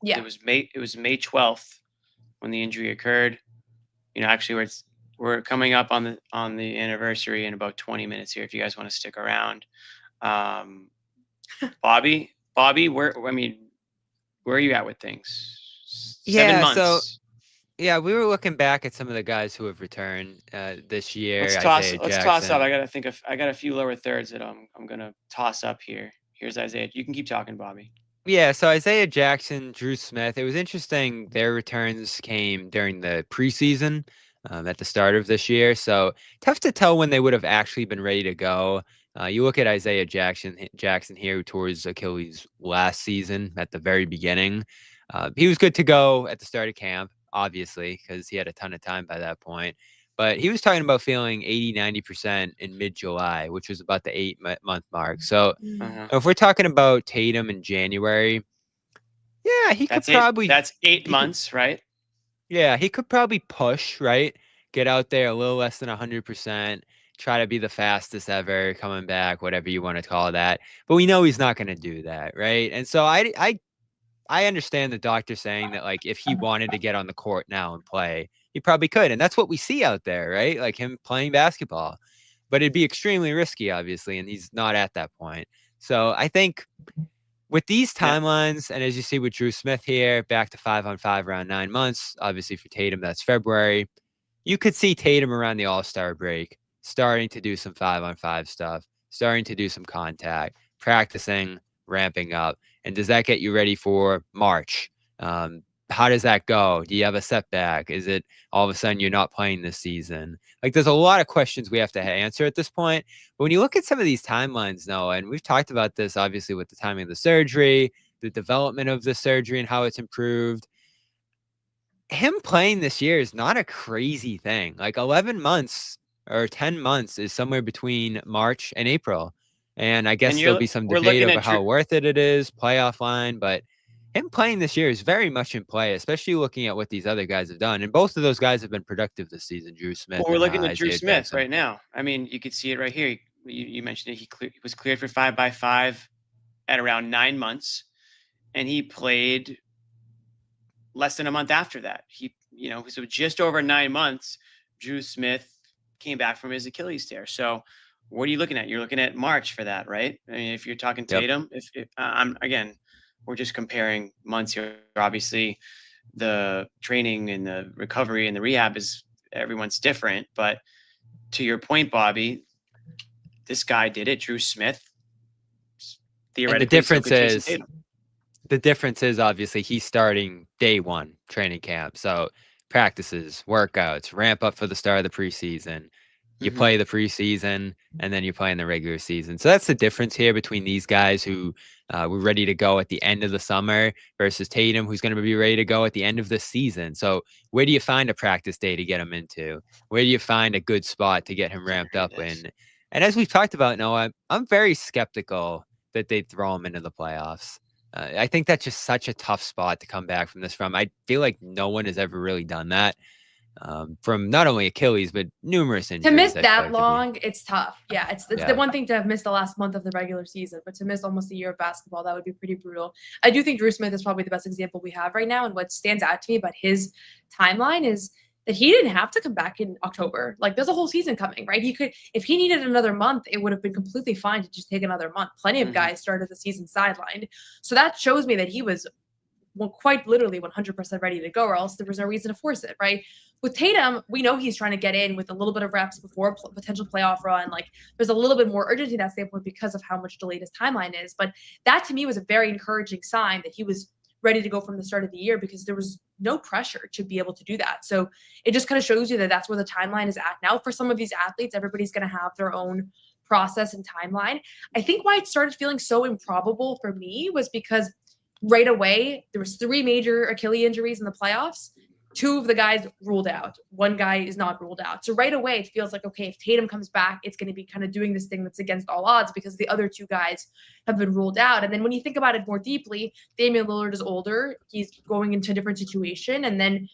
Yeah. It was May 12th when the injury occurred. Actually, we're coming up on the anniversary in about 20 minutes here, if you guys want to stick around. Bobby, where are you at with things? 7 months. So we were looking back at some of the guys who have returned this year. Let's toss up. I got a few lower thirds that I'm gonna toss up here. Here's Isaiah. You can keep talking, Bobby. Yeah, so Isaiah Jackson, Drew Smith. It was interesting. Their returns came during the preseason. At the start of this year. So tough to tell when they would have actually been ready to go. You look at Isaiah Jackson here, who tore his Achilles last season at the very beginning. He was good to go at the start of camp, obviously, because he had a ton of time by that point. But he was talking about feeling 80-90% in mid-July, which was about the 8-month mark. So if we're talking about Tatum in January, yeah, that's 8 months, right? Yeah, he could probably push, right? Get out there a little less than 100%, try to be the fastest ever, coming back, whatever you want to call that. But we know he's not going to do that, right? And so I understand the doctor saying that, like, if he wanted to get on the court now and play, he probably could. And that's what we see out there, right? Like, him playing basketball. But it'd be extremely risky, obviously, and he's not at that point. So I think with these timelines, and as you see with Drew Smith here, back to 5-on-5 around 9 months. Obviously for Tatum, that's February. You could see Tatum around the All-Star break starting to do some 5-on-5 stuff, starting to do some contact, practicing, ramping up. And does that get you ready for March? How does that go? Do you have a setback? Is it all of a sudden you're not playing this season? Like, there's a lot of questions we have to answer at this point. But when you look at some of these timelines, Noah, and we've talked about this, obviously, with the timing of the surgery, the development of the surgery and how it's improved, him playing this year is not a crazy thing. Like, 11 months or 10 months is somewhere between March and April. And I guess there'll be some debate over how worth it is, playoff line, but him playing this year is very much in play, especially looking at what these other guys have done. And both of those guys have been productive this season, Drew Smith. Well, we're looking at Drew Smith right now. I mean, you could see it right here. You mentioned it. He was cleared for 5-by-5 at around 9 months, and he played less than a month after that. So just over 9 months, Drew Smith came back from his Achilles tear. So what are you looking at? You're looking at March for that, right? I mean, if you're talking Tatum, we're just comparing months here. Obviously, the training and the recovery and the rehab is everyone's different. But to your point, Bobby, this guy did it. Drew Smith. Theoretically, And the difference so could Jayson is, Tatum. obviously he's starting day one training camp. So practices, workouts, ramp up for the start of the preseason. You play the preseason, and then you play in the regular season. So that's the difference here between these guys who were ready to go at the end of the summer versus Tatum, who's going to be ready to go at the end of the season. So where do you find a practice day to get him into? Where do you find a good spot to get him ramped up in? And as we've talked about, Noah, I'm very skeptical that they'd throw him into the playoffs. I think that's just such a tough spot to come back from this from. I feel like no one has ever really done that. From not only Achilles, but numerous injuries. To miss that long, it's tough. Yeah, it's the one thing to have missed the last month of the regular season, but to miss almost a year of basketball, that would be pretty brutal. I do think Drew Smith is probably the best example we have right now. And what stands out to me about his timeline is that he didn't have to come back in October. Like, there's a whole season coming, right? He could, if he needed another month, it would have been completely fine to just take another month. Plenty of guys started the season sidelined. So that shows me that he was quite literally 100% ready to go, or else there was no reason to force it, right? With Tatum, we know he's trying to get in with a little bit of reps before potential playoff run. Like, there's a little bit more urgency in that standpoint because of how much delayed his timeline is. But that to me was a very encouraging sign that he was ready to go from the start of the year, because there was no pressure to be able to do that. So it just kind of shows you that that's where the timeline is at now for some of these athletes. Everybody's going to have their own process and timeline. I think why it started feeling so improbable for me was because right away there was 3 major Achilles injuries in the playoffs. 2 of the guys ruled out. 1 guy is not ruled out. So right away it feels like, okay, if Tatum comes back, it's going to be kind of doing this thing that's against all odds because the other 2 guys have been ruled out. And then when you think about it more deeply, Damian Lillard is older. He's going into a different situation. And then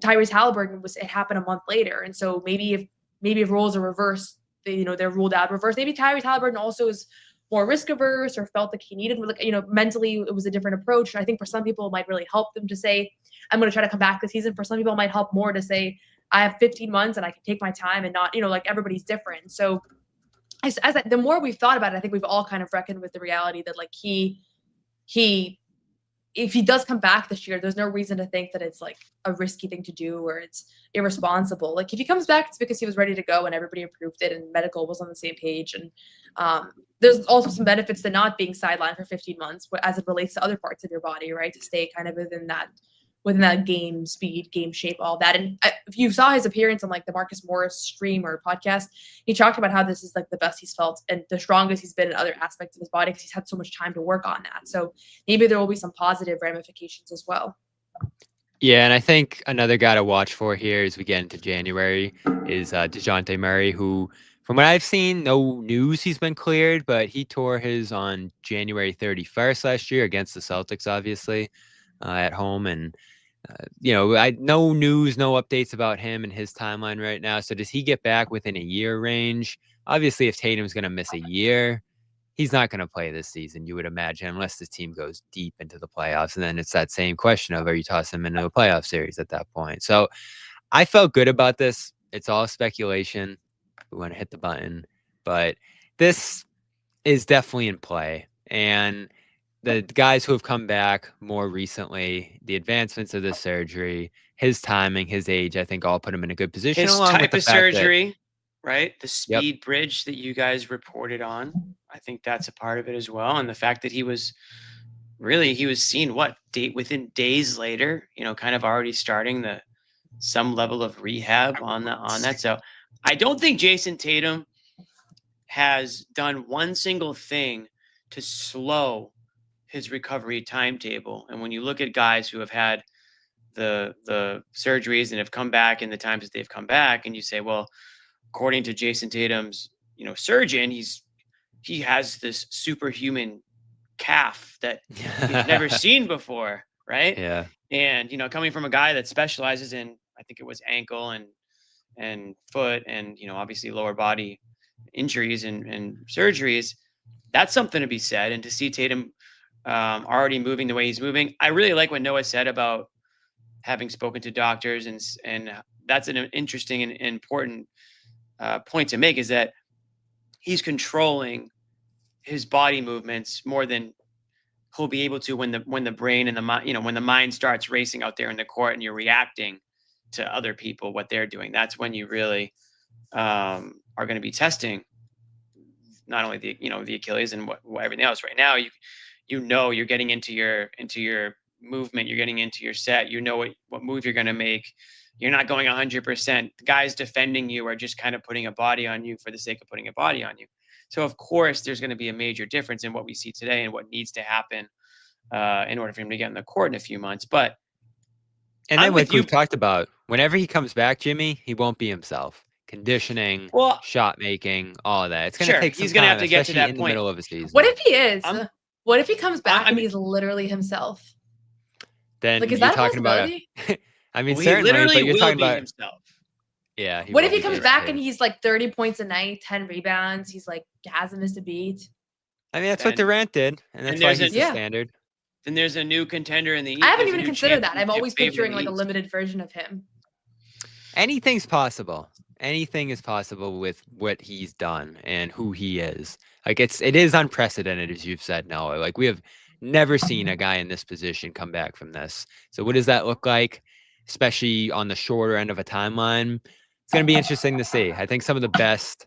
Tyrese Halliburton it happened a month later. And so maybe if roles are reversed, they're ruled out reverse. Maybe Tyrese Halliburton also is more risk averse or felt like he needed, mentally it was a different approach. And I think for some people it might really help them to say, I'm going to try to come back this season. For some people it might help more to say, I have 15 months and I can take my time and not, everybody's different. So the more we've thought about it, I think we've all kind of reckoned with the reality that like he if he does come back this year, there's no reason to think that it's like a risky thing to do or it's irresponsible. Like if he comes back, it's because he was ready to go and everybody approved it and medical was on the same page. And there's also some benefits to not being sidelined for 15 months as it relates to other parts of your body, right? To stay kind of within that game speed, game shape, all that. And if you saw his appearance on like the Marcus Morris stream or podcast, he talked about how this is like the best he's felt and the strongest he's been in other aspects of his body because he's had so much time to work on that. So maybe there will be some positive ramifications as well. Yeah, and I think another guy to watch for here as we get into January is DeJounte Murray, who, from what I've seen, no news he's been cleared, but he tore his on January 31st last year against the Celtics, obviously, at home. And no news, no updates about him and his timeline right now. So does he get back within a year range? Obviously, if Tatum's going to miss a year, he's not going to play this season, you would imagine, unless the team goes deep into the playoffs. And then it's that same question of, are you tossing him into a playoff series at that point? So I felt good about this. It's all speculation. We want to hit the button, but this is definitely in play. And the guys who have come back more recently, the advancements of this surgery, his timing, his age, I think all put him in a good position. His along type with the of fact surgery, right? The speed bridge that you guys reported on, I think that's a part of it as well. And the fact that he was seen within days later, kind of already starting some level of rehab on that. So I don't think Jayson Tatum has done one single thing to slow his recovery timetable. And when you look at guys who have had the surgeries and have come back in the times that they've come back, and you say, well, according to Jayson Tatum's, surgeon, he has this superhuman calf that he's never seen before, right? Yeah. And coming from a guy that specializes in, I think it was ankle and foot and obviously lower body injuries and surgeries, that's something to be said. And to see Tatum already moving the way he's moving, I really like what Noah said about having spoken to doctors, and that's an interesting and important point to make, is that he's controlling his body movements more than he'll be able to when the brain and the mind, when the mind starts racing out there in the court and you're reacting to other people what they're doing. That's when you really are going to be testing not only the Achilles and what everything else. Right now, you're getting into your movement, you're getting into your set, what move you're going to make. You're not going 100%. The guys defending you are just kind of putting a body on you for the sake of putting a body on you. So of course there's going to be a major difference in what we see today and what needs to happen in order for him to get in the court in a few months. But and then like we've talked about, whenever he comes back, Jimmy, he won't be himself. Conditioning, shot making, all of that. It's going to take some he's going to have to get to that in point. The middle of a season. What if he is? What if he comes back and he's literally himself? Then like, is you're that talking a possibility? about I mean, well, certainly, he literally but you're will talking be about himself. Yeah. What if he comes back and he's like 30 points a night, 10 rebounds? He's like hasn't missed a beat. I mean, that's what Durant did, and that's why he's the standard. Then there's a new contender in the East. I haven't even considered that. I'm always picturing like a limited version of him. Anything's possible. Anything is possible with what he's done and who he is. Like it is unprecedented, as you've said, Noah. Like we have never seen a guy in this position come back from this. So what does that look like, especially on the shorter end of a timeline? It's going to be interesting to see. I think some of the best,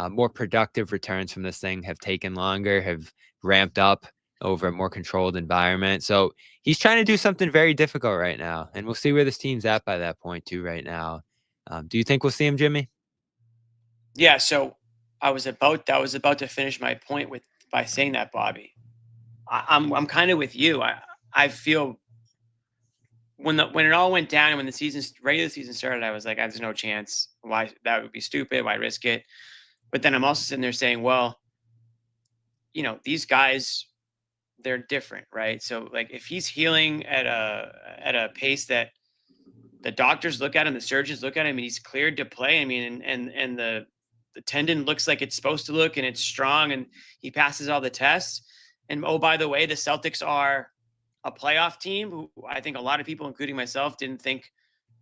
more productive returns from this thing have taken longer, have ramped up over a more controlled environment. So he's trying to do something very difficult right now, and we'll see where this team's at by that point too right now. Do you think we'll see him, Jimmy? Yeah, so I was about to finish my point by saying that, Bobby. I'm kind of with you. I feel when it all went down and when the regular season started, I was like, there's no chance. Why? That would be stupid. Why risk it? But then I'm also sitting there saying, well, these guys, they're different, right? So like if he's healing at a pace that the doctors look at him, the surgeons look at him, and he's cleared to play. I mean, and the tendon looks like it's supposed to look, and it's strong, and he passes all the tests. And oh, by the way, the Celtics are a playoff team who I think a lot of people, including myself, didn't think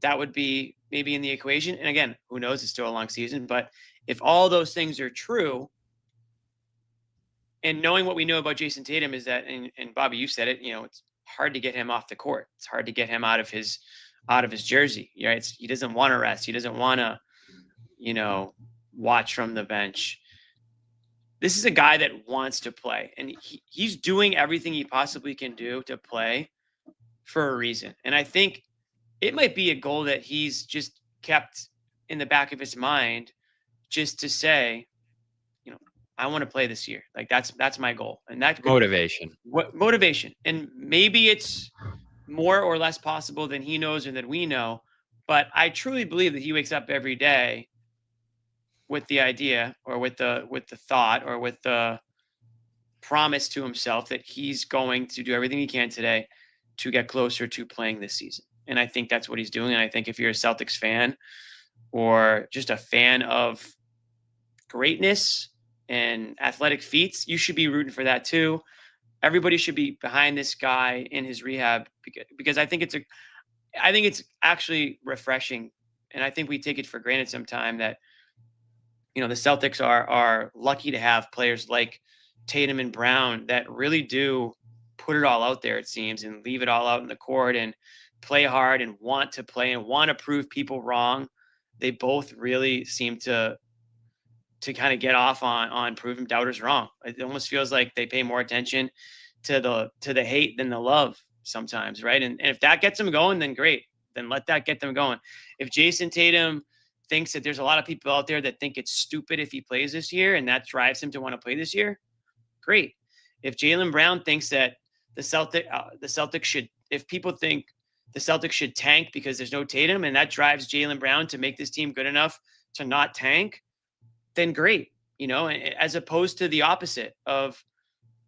that would be maybe in the equation. And again, who knows? It's still a long season. But if all those things are true, and knowing what we know about Jayson Tatum is that, and Bobby, you said it, it's hard to get him off the court. It's hard to get him out of his jersey. Right? He doesn't want to rest. He doesn't want to, watch from the bench. This is a guy that wants to play, and he's doing everything he possibly can do to play for a reason. And I think it might be a goal that he's just kept in the back of his mind, just to say, I want to play this year. Like that's my goal. And that motivation. Motivation. And maybe it's more or less possible than he knows or than we know, but I truly believe that he wakes up every day with the idea or with the thought or with the promise to himself that he's going to do everything he can today to get closer to playing this season. And I think that's what he's doing. And I think if you're a Celtics fan or just a fan of greatness and athletic feats, you should be rooting for that too. Everybody should be behind this guy in his rehab because I think it's actually refreshing. And I think we take it for granted sometime that, the Celtics are lucky to have players like Tatum and Brown that really do put it all out there, it seems, and leave it all out in the court and play hard and want to play and want to prove people wrong. They both really seem to kind of get off on proving doubters wrong. It almost feels like they pay more attention to the hate than the love sometimes, right? And if that gets them going, then great. Then let that get them going. If Jayson Tatum thinks that there's a lot of people out there that think it's stupid if he plays this year and that drives him to want to play this year, great. If Jaylen Brown thinks that the Celtics should, if people think the Celtics should tank because there's no Tatum and that drives Jaylen Brown to make this team good enough to not tank, then great. As opposed to the opposite of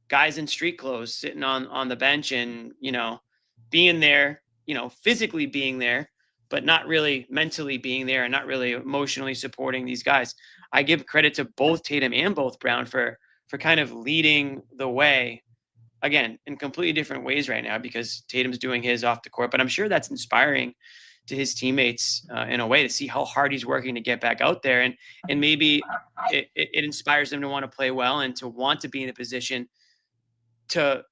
guys in street clothes sitting on the bench and, being there, physically being there, but not really mentally being there and not really emotionally supporting these guys. I give credit to both Tatum and both Brown for kind of leading the way, again, in completely different ways right now because Tatum's doing his off the court, but I'm sure that's inspiring to his teammates in a way to see how hard he's working to get back out there. And maybe it inspires them to want to play well and to want to be in a position to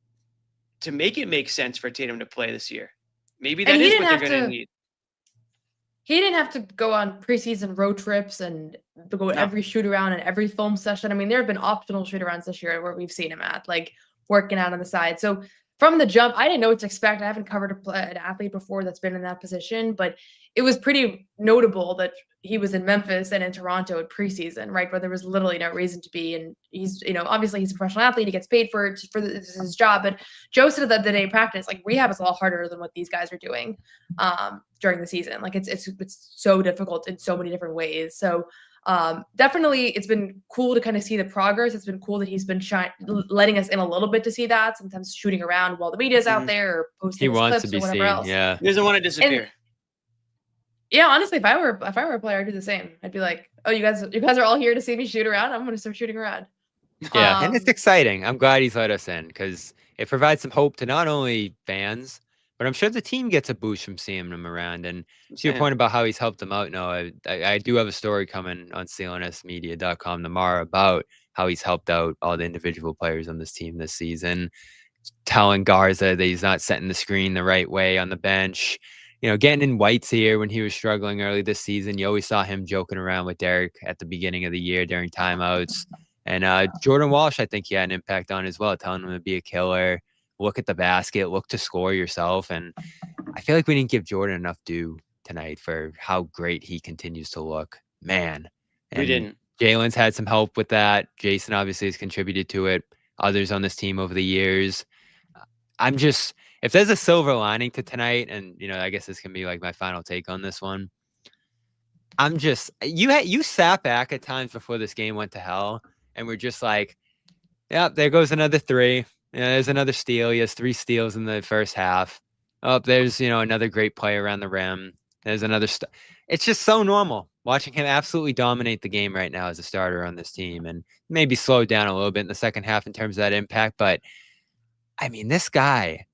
make it make sense for Tatum to play this year. Maybe that is what they're going to need. He didn't have to go on preseason road trips and go every shoot around and every film session. I mean, there have been optional shoot arounds this year where we've seen him at, like, working out on the side. So from the jump, I didn't know what to expect. I haven't covered an athlete before that's been in that position, but it was pretty notable that he was in Memphis and in Toronto at preseason, right, where there was literally no reason to be. And he's, obviously he's a professional athlete. He gets paid for this is his job. But Joe said that the day of practice, like, rehab is a lot harder than what these guys are doing during the season. Like, it's so difficult in so many different ways. So definitely it's been cool to kind of see the progress. It's been cool that he's been letting us in a little bit to see that, sometimes shooting around while the media's out there or posting He wants clips to be or whatever seen. else. Yeah. He doesn't want to disappear. Yeah, honestly, if I were a player, I'd do the same. I'd be like, oh, you guys are all here to see me shoot around. I'm going to start shooting around. Yeah, and it's exciting. I'm glad he's let us in because it provides some hope to not only fans, but I'm sure the team gets a boost from seeing him around. And to your point about how he's helped them out, Noah, I do have a story coming on CLNSmedia.com tomorrow about how he's helped out all the individual players on this team this season, telling Garza that he's not setting the screen the right way on the bench. Getting in White's here when he was struggling early this season. You always saw him joking around with Derek at the beginning of the year during timeouts. And Jordan Walsh, I think he had an impact on as well, telling him to be a killer, look at the basket, look to score yourself. And I feel like we didn't give Jordan enough due tonight for how great he continues to look. Man. And we didn't. Jaylen's had some help with that. Jayson obviously has contributed to it. Others on this team over the years. If there's a silver lining to tonight, and I guess this can be like my final take on this one. You sat back at times before this game went to hell, and we're just like, yeah, there goes another three. There's another steal. He has 3 steals in the first half. Oh, there's another great play around the rim. There's another. It's just so normal watching him absolutely dominate the game right now as a starter on this team, and maybe slow down a little bit in the second half in terms of that impact. But I mean, this guy.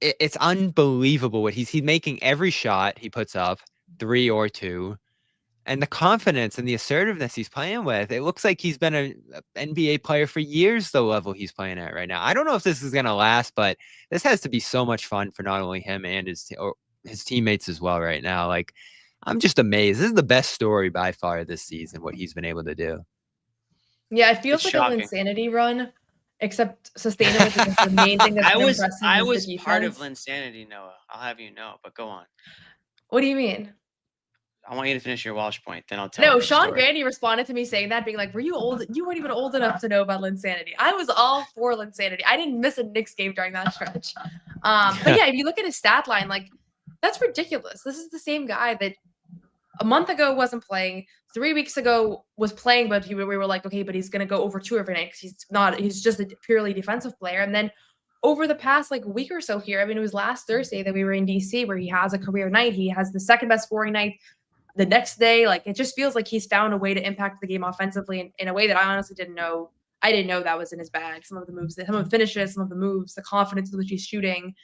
It's unbelievable what he's making every shot he puts up, 3 or 2, and the confidence and the assertiveness he's playing with. It looks like he's been an NBA player for years, the level he's playing at right now. I don't know if this is going to last, but this has to be so much fun for not only him and his teammates as well right now. Like, I'm just amazed. This is the best story by far this season, what he's been able to do. Yeah, it feels like shocking. a Linsanity run. Except sustainable because the main thing that's I was part of Linsanity, Noah. I'll have you know, but go on. What do you mean? I want you to finish your Walsh point, then I'll tell you. No, Sean Grandy responded to me saying that, being like, were you old? You weren't even old enough to know about Linsanity. I was all for Linsanity. I didn't miss a Knicks game during that stretch. But yeah, if you look at his stat line, like, that's ridiculous. This is the same guy that a month ago wasn't playing, 3 weeks ago was playing, but we were like, okay, but he's going to go over 2 every night because he's just a purely defensive player. And then over the past week or so here, I mean, it was last Thursday that we were in DC where he has a career night. He has the second best scoring night the next day. Like, it just feels like he's found a way to impact the game offensively in a way that I honestly didn't know. I didn't know that was in his bag. Some of the moves, some of the finishes, some of the moves, the confidence with which he's shooting.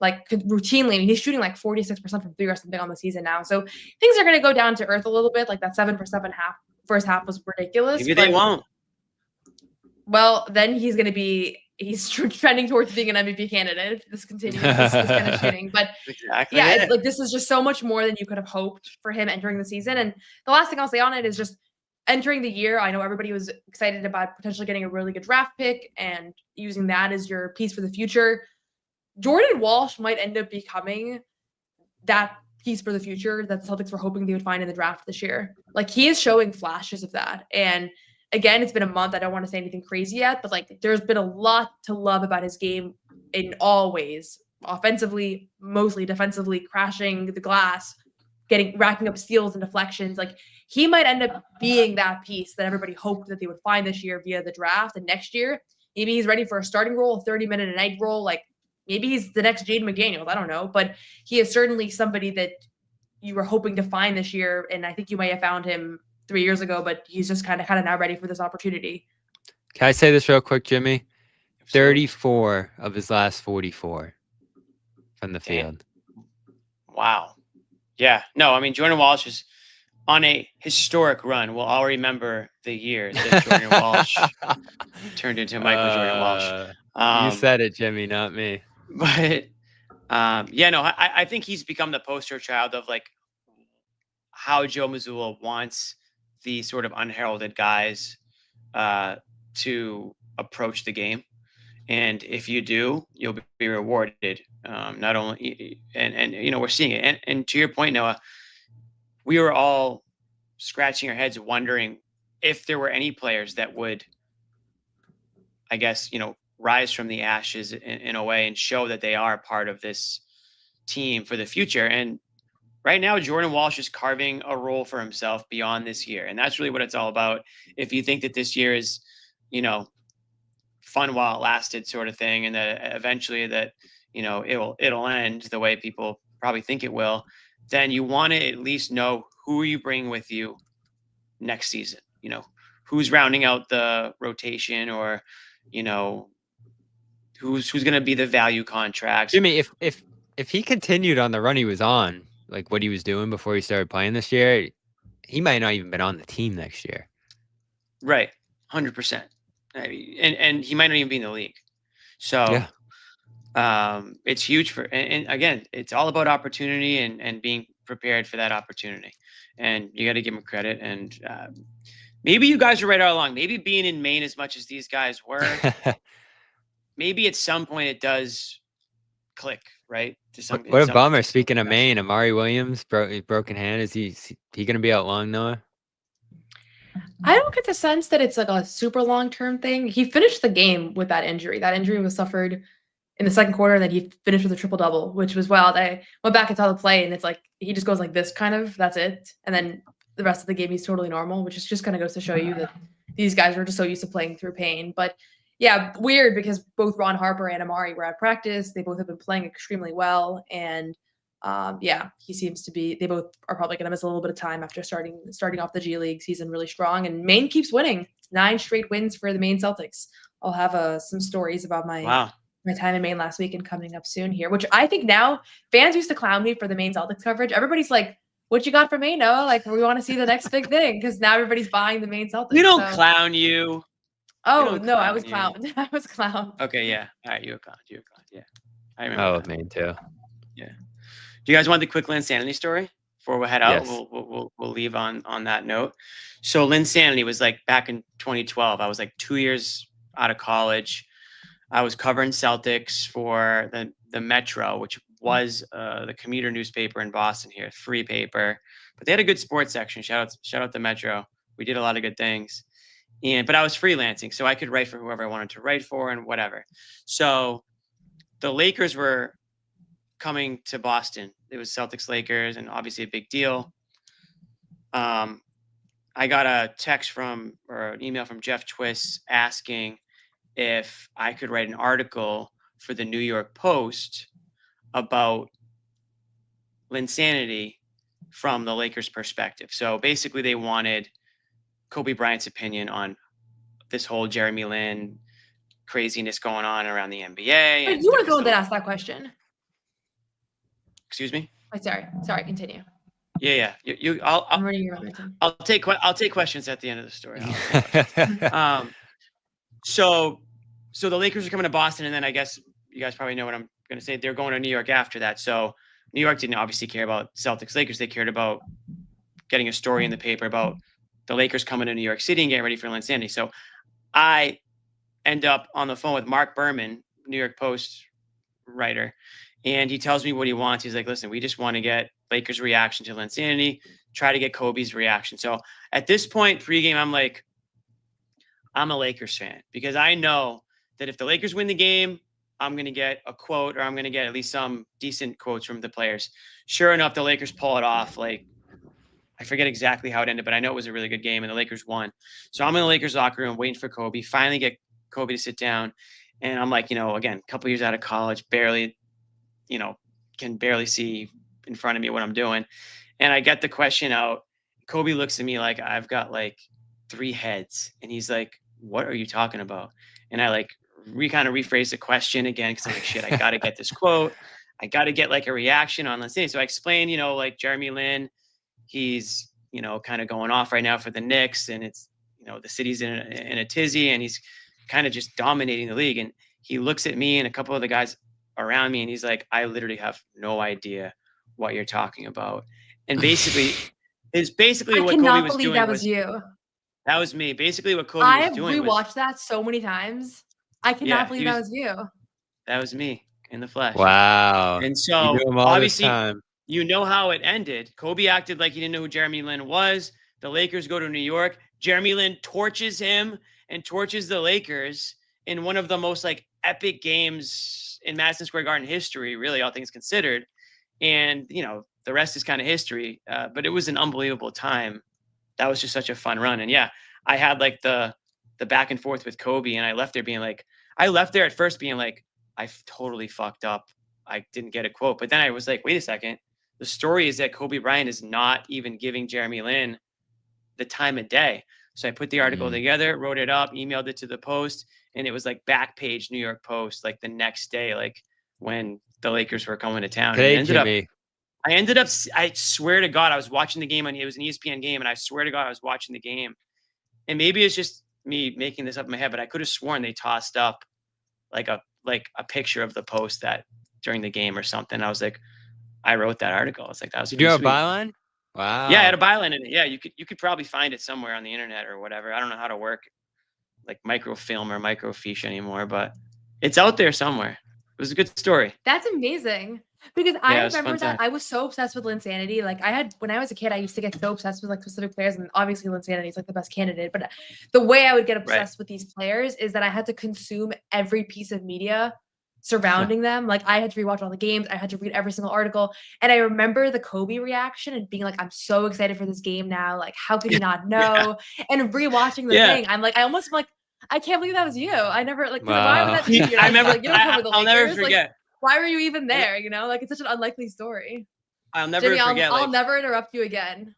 Like, routinely, I mean, he's shooting like 46% from 3 or something on the season now. So things are going to go down to earth a little bit. Like, that 7 for 7 first half was ridiculous. Maybe they won't. Well, then he's trending towards being an MVP candidate if this continues, this kind of shooting. But exactly yeah, this is just so much more than you could have hoped for him entering the season. And the last thing I'll say on it is just entering the year. I know everybody was excited about potentially getting a really good draft pick and using that as your piece for the future. Jordan Walsh might end up becoming that piece for the future that the Celtics were hoping they would find in the draft this year. Like, he is showing flashes of that. And again, it's been a month. I don't want to say anything crazy yet, but like, there's been a lot to love about his game in all ways. Offensively, mostly defensively, crashing the glass, racking up steals and deflections. Like, he might end up being that piece that everybody hoped that they would find this year via the draft. And next year, maybe he's ready for a starting role, a 30-minute a night role. Like, maybe he's the next Jaden McDaniels. I don't know. But he is certainly somebody that you were hoping to find this year. And I think you might have found him 3 years ago, but he's just kind of now ready for this opportunity. Can I say this real quick, Jimmy? 34 of his last 44 from the field. Wow. Yeah. No, I mean, Jordan Walsh is on a historic run. We'll all remember the year that Jordan Walsh turned into Michael Jordan Walsh. You said it, Jimmy, not me. But I think he's become the poster child of like how Joe Mazzulla wants the sort of unheralded guys to approach the game. And if you do, you'll be rewarded. Not only, and we're seeing it. And to your point, Noah, we were all scratching our heads wondering if there were any players that would, I guess, rise from the ashes in a way and show that they are part of this team for the future. And right now, Jordan Walsh is carving a role for himself beyond this year. And that's really what it's all about. If you think that this year is, fun while it lasted sort of thing, and that eventually that, it'll end the way people probably think it will, then you want to at least know who are you bringing with you next season, who's rounding out the rotation, or, who's going to be the value contracts. Jimmy, if he continued on the run he was on, like what he was doing before he started playing this year, he might not even been on the team next year. Right. 100%. And he might not even be in the league. So it's huge and again, it's all about opportunity and being prepared for that opportunity. And you got to give him credit. And maybe you guys were right all along. Maybe being in Maine as much as these guys were, maybe at some point it does click, right? What a bummer. Speaking of Maine, Amari Williams broken hand. Is he going to be out long, Noah? I don't get the sense that it's like a super long-term thing. He finished the game with that injury. That injury was suffered in the second quarter, and then he finished with a triple-double, which was wild. I went back and saw the play, and it's like he just goes like this kind of, that's it. And then the rest of the game, he's totally normal, which is just kind of goes to show you that these guys are just so used to playing through pain. But yeah, weird, because both Ron Harper and Amari were at practice. They both have been playing extremely well. And he seems to be, they both are probably going to miss a little bit of time after starting off the G League season really strong. And Maine keeps winning. 9 straight wins for the Maine Celtics. I'll have some stories about my time in Maine last week and coming up soon here, which I think now fans used to clown me for the Maine Celtics coverage. Everybody's like, what you got for Maine, Noah? Like, we want to see the next big thing, because now everybody's buying the Maine Celtics. We don't clown you. Oh, no, I was clowned. I was clowned. Okay, yeah. All right, you were clowned. Yeah. I remember. Oh, Maine too. Yeah. Do you guys want the quick Linsanity story before we head out? Yes. We'll leave on that note. So Linsanity was like back in 2012. I was like 2 years out of college. I was covering Celtics for the Metro, which was the commuter newspaper in Boston here, free paper. But they had a good sports section. Shout out the Metro. We did a lot of good things. But I was freelancing, so I could write for whoever I wanted to write for and whatever. So the Lakers were coming to Boston. It was Celtics Lakers, and obviously a big deal. I got a text or an email from Jeff Twiss asking if I could write an article for the New York Post about Linsanity from the Lakers' perspective. So basically they wanted Kobe Bryant's opinion on this whole Jeremy Lin craziness going on around the NBA. But you were the one that asked that question. Excuse me? Oh, sorry, continue. Yeah. I'm ready to run. I'll take questions at the end of the story. So the Lakers are coming to Boston, and then I guess you guys probably know what I'm going to say. They're going to New York after that. So New York didn't obviously care about Celtics Lakers. They cared about getting a story in the paper about the Lakers coming to New York City and getting ready for Linsanity. So I end up on the phone with Mark Berman, New York Post writer, and he tells me what he wants. He's like, listen, we just want to get Lakers' reaction to Linsanity, try to get Kobe's reaction. So at this point, pregame, I'm like, I'm a Lakers fan, because I know that if the Lakers win the game, I'm going to get a quote, or I'm going to get at least some decent quotes from the players. Sure enough, the Lakers pull it off. Like, I forget exactly how it ended, but I know it was a really good game, and the Lakers won. So I'm in the Lakers locker room waiting for Kobe, finally get Kobe to sit down. And I'm like, again, a couple years out of college, barely, can barely see in front of me what I'm doing. And I get the question out. Kobe looks at me like I've got like 3 heads. And he's like, what are you talking about? And I like kind of rephrase the question again, because I'm like, shit, I got to get this quote. I got to get like a reaction on Linsanity. So I explained, like Jeremy Lin, he's, kind of going off right now for the Knicks, and it's, the city's in a tizzy, and he's kind of just dominating the league. And he looks at me and a couple of the guys around me, and he's like, I literally have no idea what you're talking about. And basically, I what Kobe cannot was believe doing that was you. that was me. Basically, what Kobe I was have doing was rewatched that so many times. I cannot believe that was you. that was me in the flesh. Wow. And You so knew him all this obviously, time. you know how it ended. Kobe acted like he didn't know who Jeremy Lin was. The Lakers go to New York. Jeremy Lin torches him and torches the Lakers in one of the most like epic games in Madison Square Garden history, really, all things considered. And, you know, the rest is kind of history. But it was an unbelievable time. That was just such a fun run. And yeah, I had like the back and forth with Kobe, and I left there at first being like, I totally fucked up. I didn't get a quote. But then I was like, wait a second. The story is that Kobe Bryant is not even giving Jeremy Lin the time of day. So I put the article together, wrote it up, emailed it to the Post, and it was like back page New York Post, like the next day, like when the Lakers were coming to town. Hey, and Jimmy. I swear to God, I was watching the game, it was an ESPN game, and I swear to God, I was watching the game. And maybe it's just me making this up in my head, but I could have sworn they tossed up like a picture of the Post that during the game or something. I was like, I wrote that article. It's like, that was Did you have a sweet. byline? Wow. Yeah, I had a byline in it. Yeah, you could probably find it somewhere on the internet or whatever. I don't know how to work like microfilm or microfiche anymore, but it's out there somewhere. It was a good story. That's amazing. Because I Yeah, it was a remember fun that time. I was so obsessed with Linsanity. Like when I was a kid, I used to get so obsessed with like specific players, and obviously Linsanity is like the best candidate. But the way I would get obsessed with these players is that I had to consume every piece of media surrounding them. Like I had to rewatch all the games. I had to read every single article. And I remember the Kobe reaction and being like, I'm so excited for this game now. Like, how could you not know? And rewatching the thing, I'm like, I can't believe that was you. I never like, why would that be you? I remember, like, you don't cover the I'll Lakers. never forget. Like, why were you even there? You know, like it's such an unlikely story. I'll never Jimmy, forget. I'll never interrupt you again.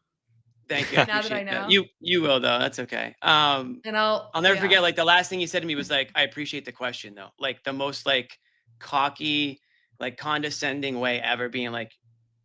Thank you. Now that I know. You will though. That's okay. And I'll never forget. Like the last thing you said to me was like, I appreciate the question though. Like the most like cocky, like condescending way ever, being like,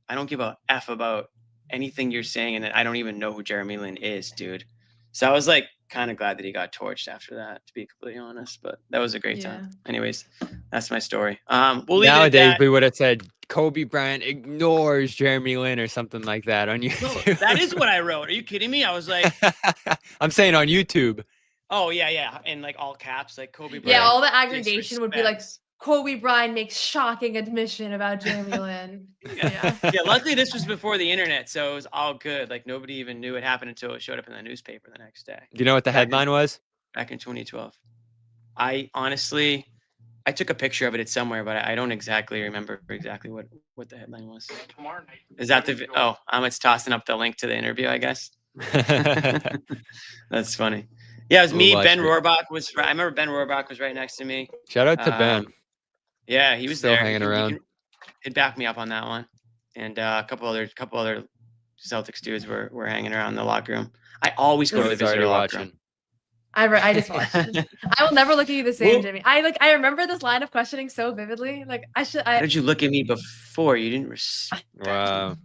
I don't give a F about anything you're saying, and I don't even know who Jeremy Lin is, dude. So I was like kind of glad that he got torched after that, to be completely honest. But that was a great time. Anyways, that's my story. We'll leave Nowadays, it at we would have said Kobe Bryant ignores Jeremy Lin or something like that on YouTube. No, that is what I wrote. Are you kidding me? I was like, I'm saying on YouTube. Oh yeah, in like all caps, like Kobe Bryant. Yeah, all the aggregation would be like, Kobe Bryant makes shocking admission about Jeremy Lin. Yeah. Luckily, this was before the internet, so it was all good. Like nobody even knew it happened until it showed up in the newspaper the next day. Do you know what the headline was? Back in 2012. I honestly, I took a picture of it somewhere, but I don't exactly remember exactly what the headline was. Tomorrow night. Is that the? Oh, Amit's tossing up the link to the interview, I guess. That's funny. Yeah, it was me. Ben Rohrbach was. I remember Ben Rohrbach was right next to me. Shout out to Ben. Yeah, he was still there. hanging around. He'd back me up on that one, and a couple other Celtics dudes were hanging around in the locker room. I always go to the visitor locker room. I just watched it. I will never look at you the same, Jimmy. I remember this line of questioning so vividly. Like How did you look at me before? You didn't respect. Wow.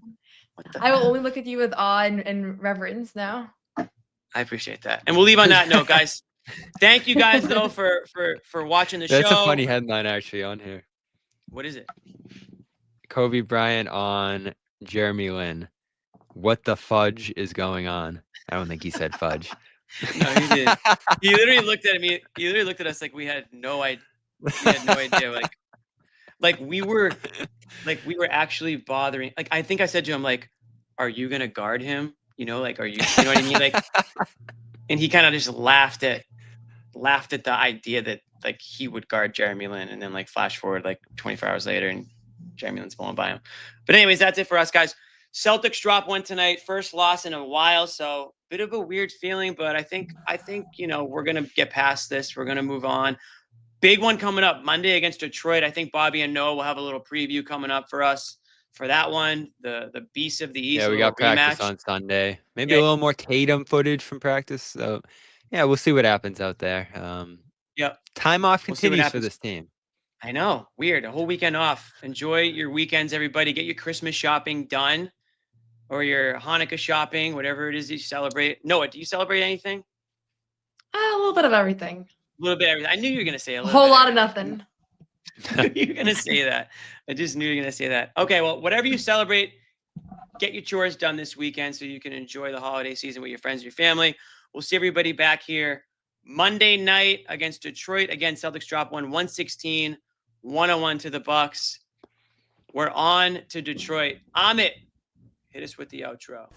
I will only look at you with awe and reverence now. I appreciate that. And we'll leave on that note, guys. Thank you guys though for watching the show. That's a funny headline actually on here. What is it? Kobe Bryant on Jeremy Lin. What the fudge is going on? I don't think he said fudge. No, he did. He literally looked at me. He literally looked at us like we had no idea. We had no idea. Like we were actually bothering. Like I think I said to him, like, "Are you gonna guard him? You know, like, are you? You know what I mean? Like." And he kind of just laughed at the idea that like he would guard Jeremy Lin, and then like flash forward like 24 hours later, and Jeremy Lin's blowing by him. But anyways, that's it for us, guys. Celtics drop one tonight, first loss in a while, so bit of a weird feeling, but I think you know we're gonna get past this. We're gonna move on. Big one coming up Monday against Detroit. I think Bobby and Noah will have a little preview coming up for us for that one. The Beast of the East. Yeah, we got practice on Sunday. Maybe a little more Tatum footage from practice. So yeah, we'll see what happens out there. Yep. Time off continues for this team. I know. Weird. A whole weekend off. Enjoy your weekends, everybody. Get your Christmas shopping done or your Hanukkah shopping, whatever it is you celebrate. Noah, do you celebrate anything? A little bit of everything. A little bit of everything. I knew you were going to say a whole lot of nothing. You're going to say that. I just knew you were going to say that. Okay, well, whatever you celebrate, get your chores done this weekend so you can enjoy the holiday season with your friends and your family. We'll see everybody back here Monday night against Detroit. Again, Celtics drop one, 116-101 to the Bucks. We're on to Detroit. Amit, hit us with the outro.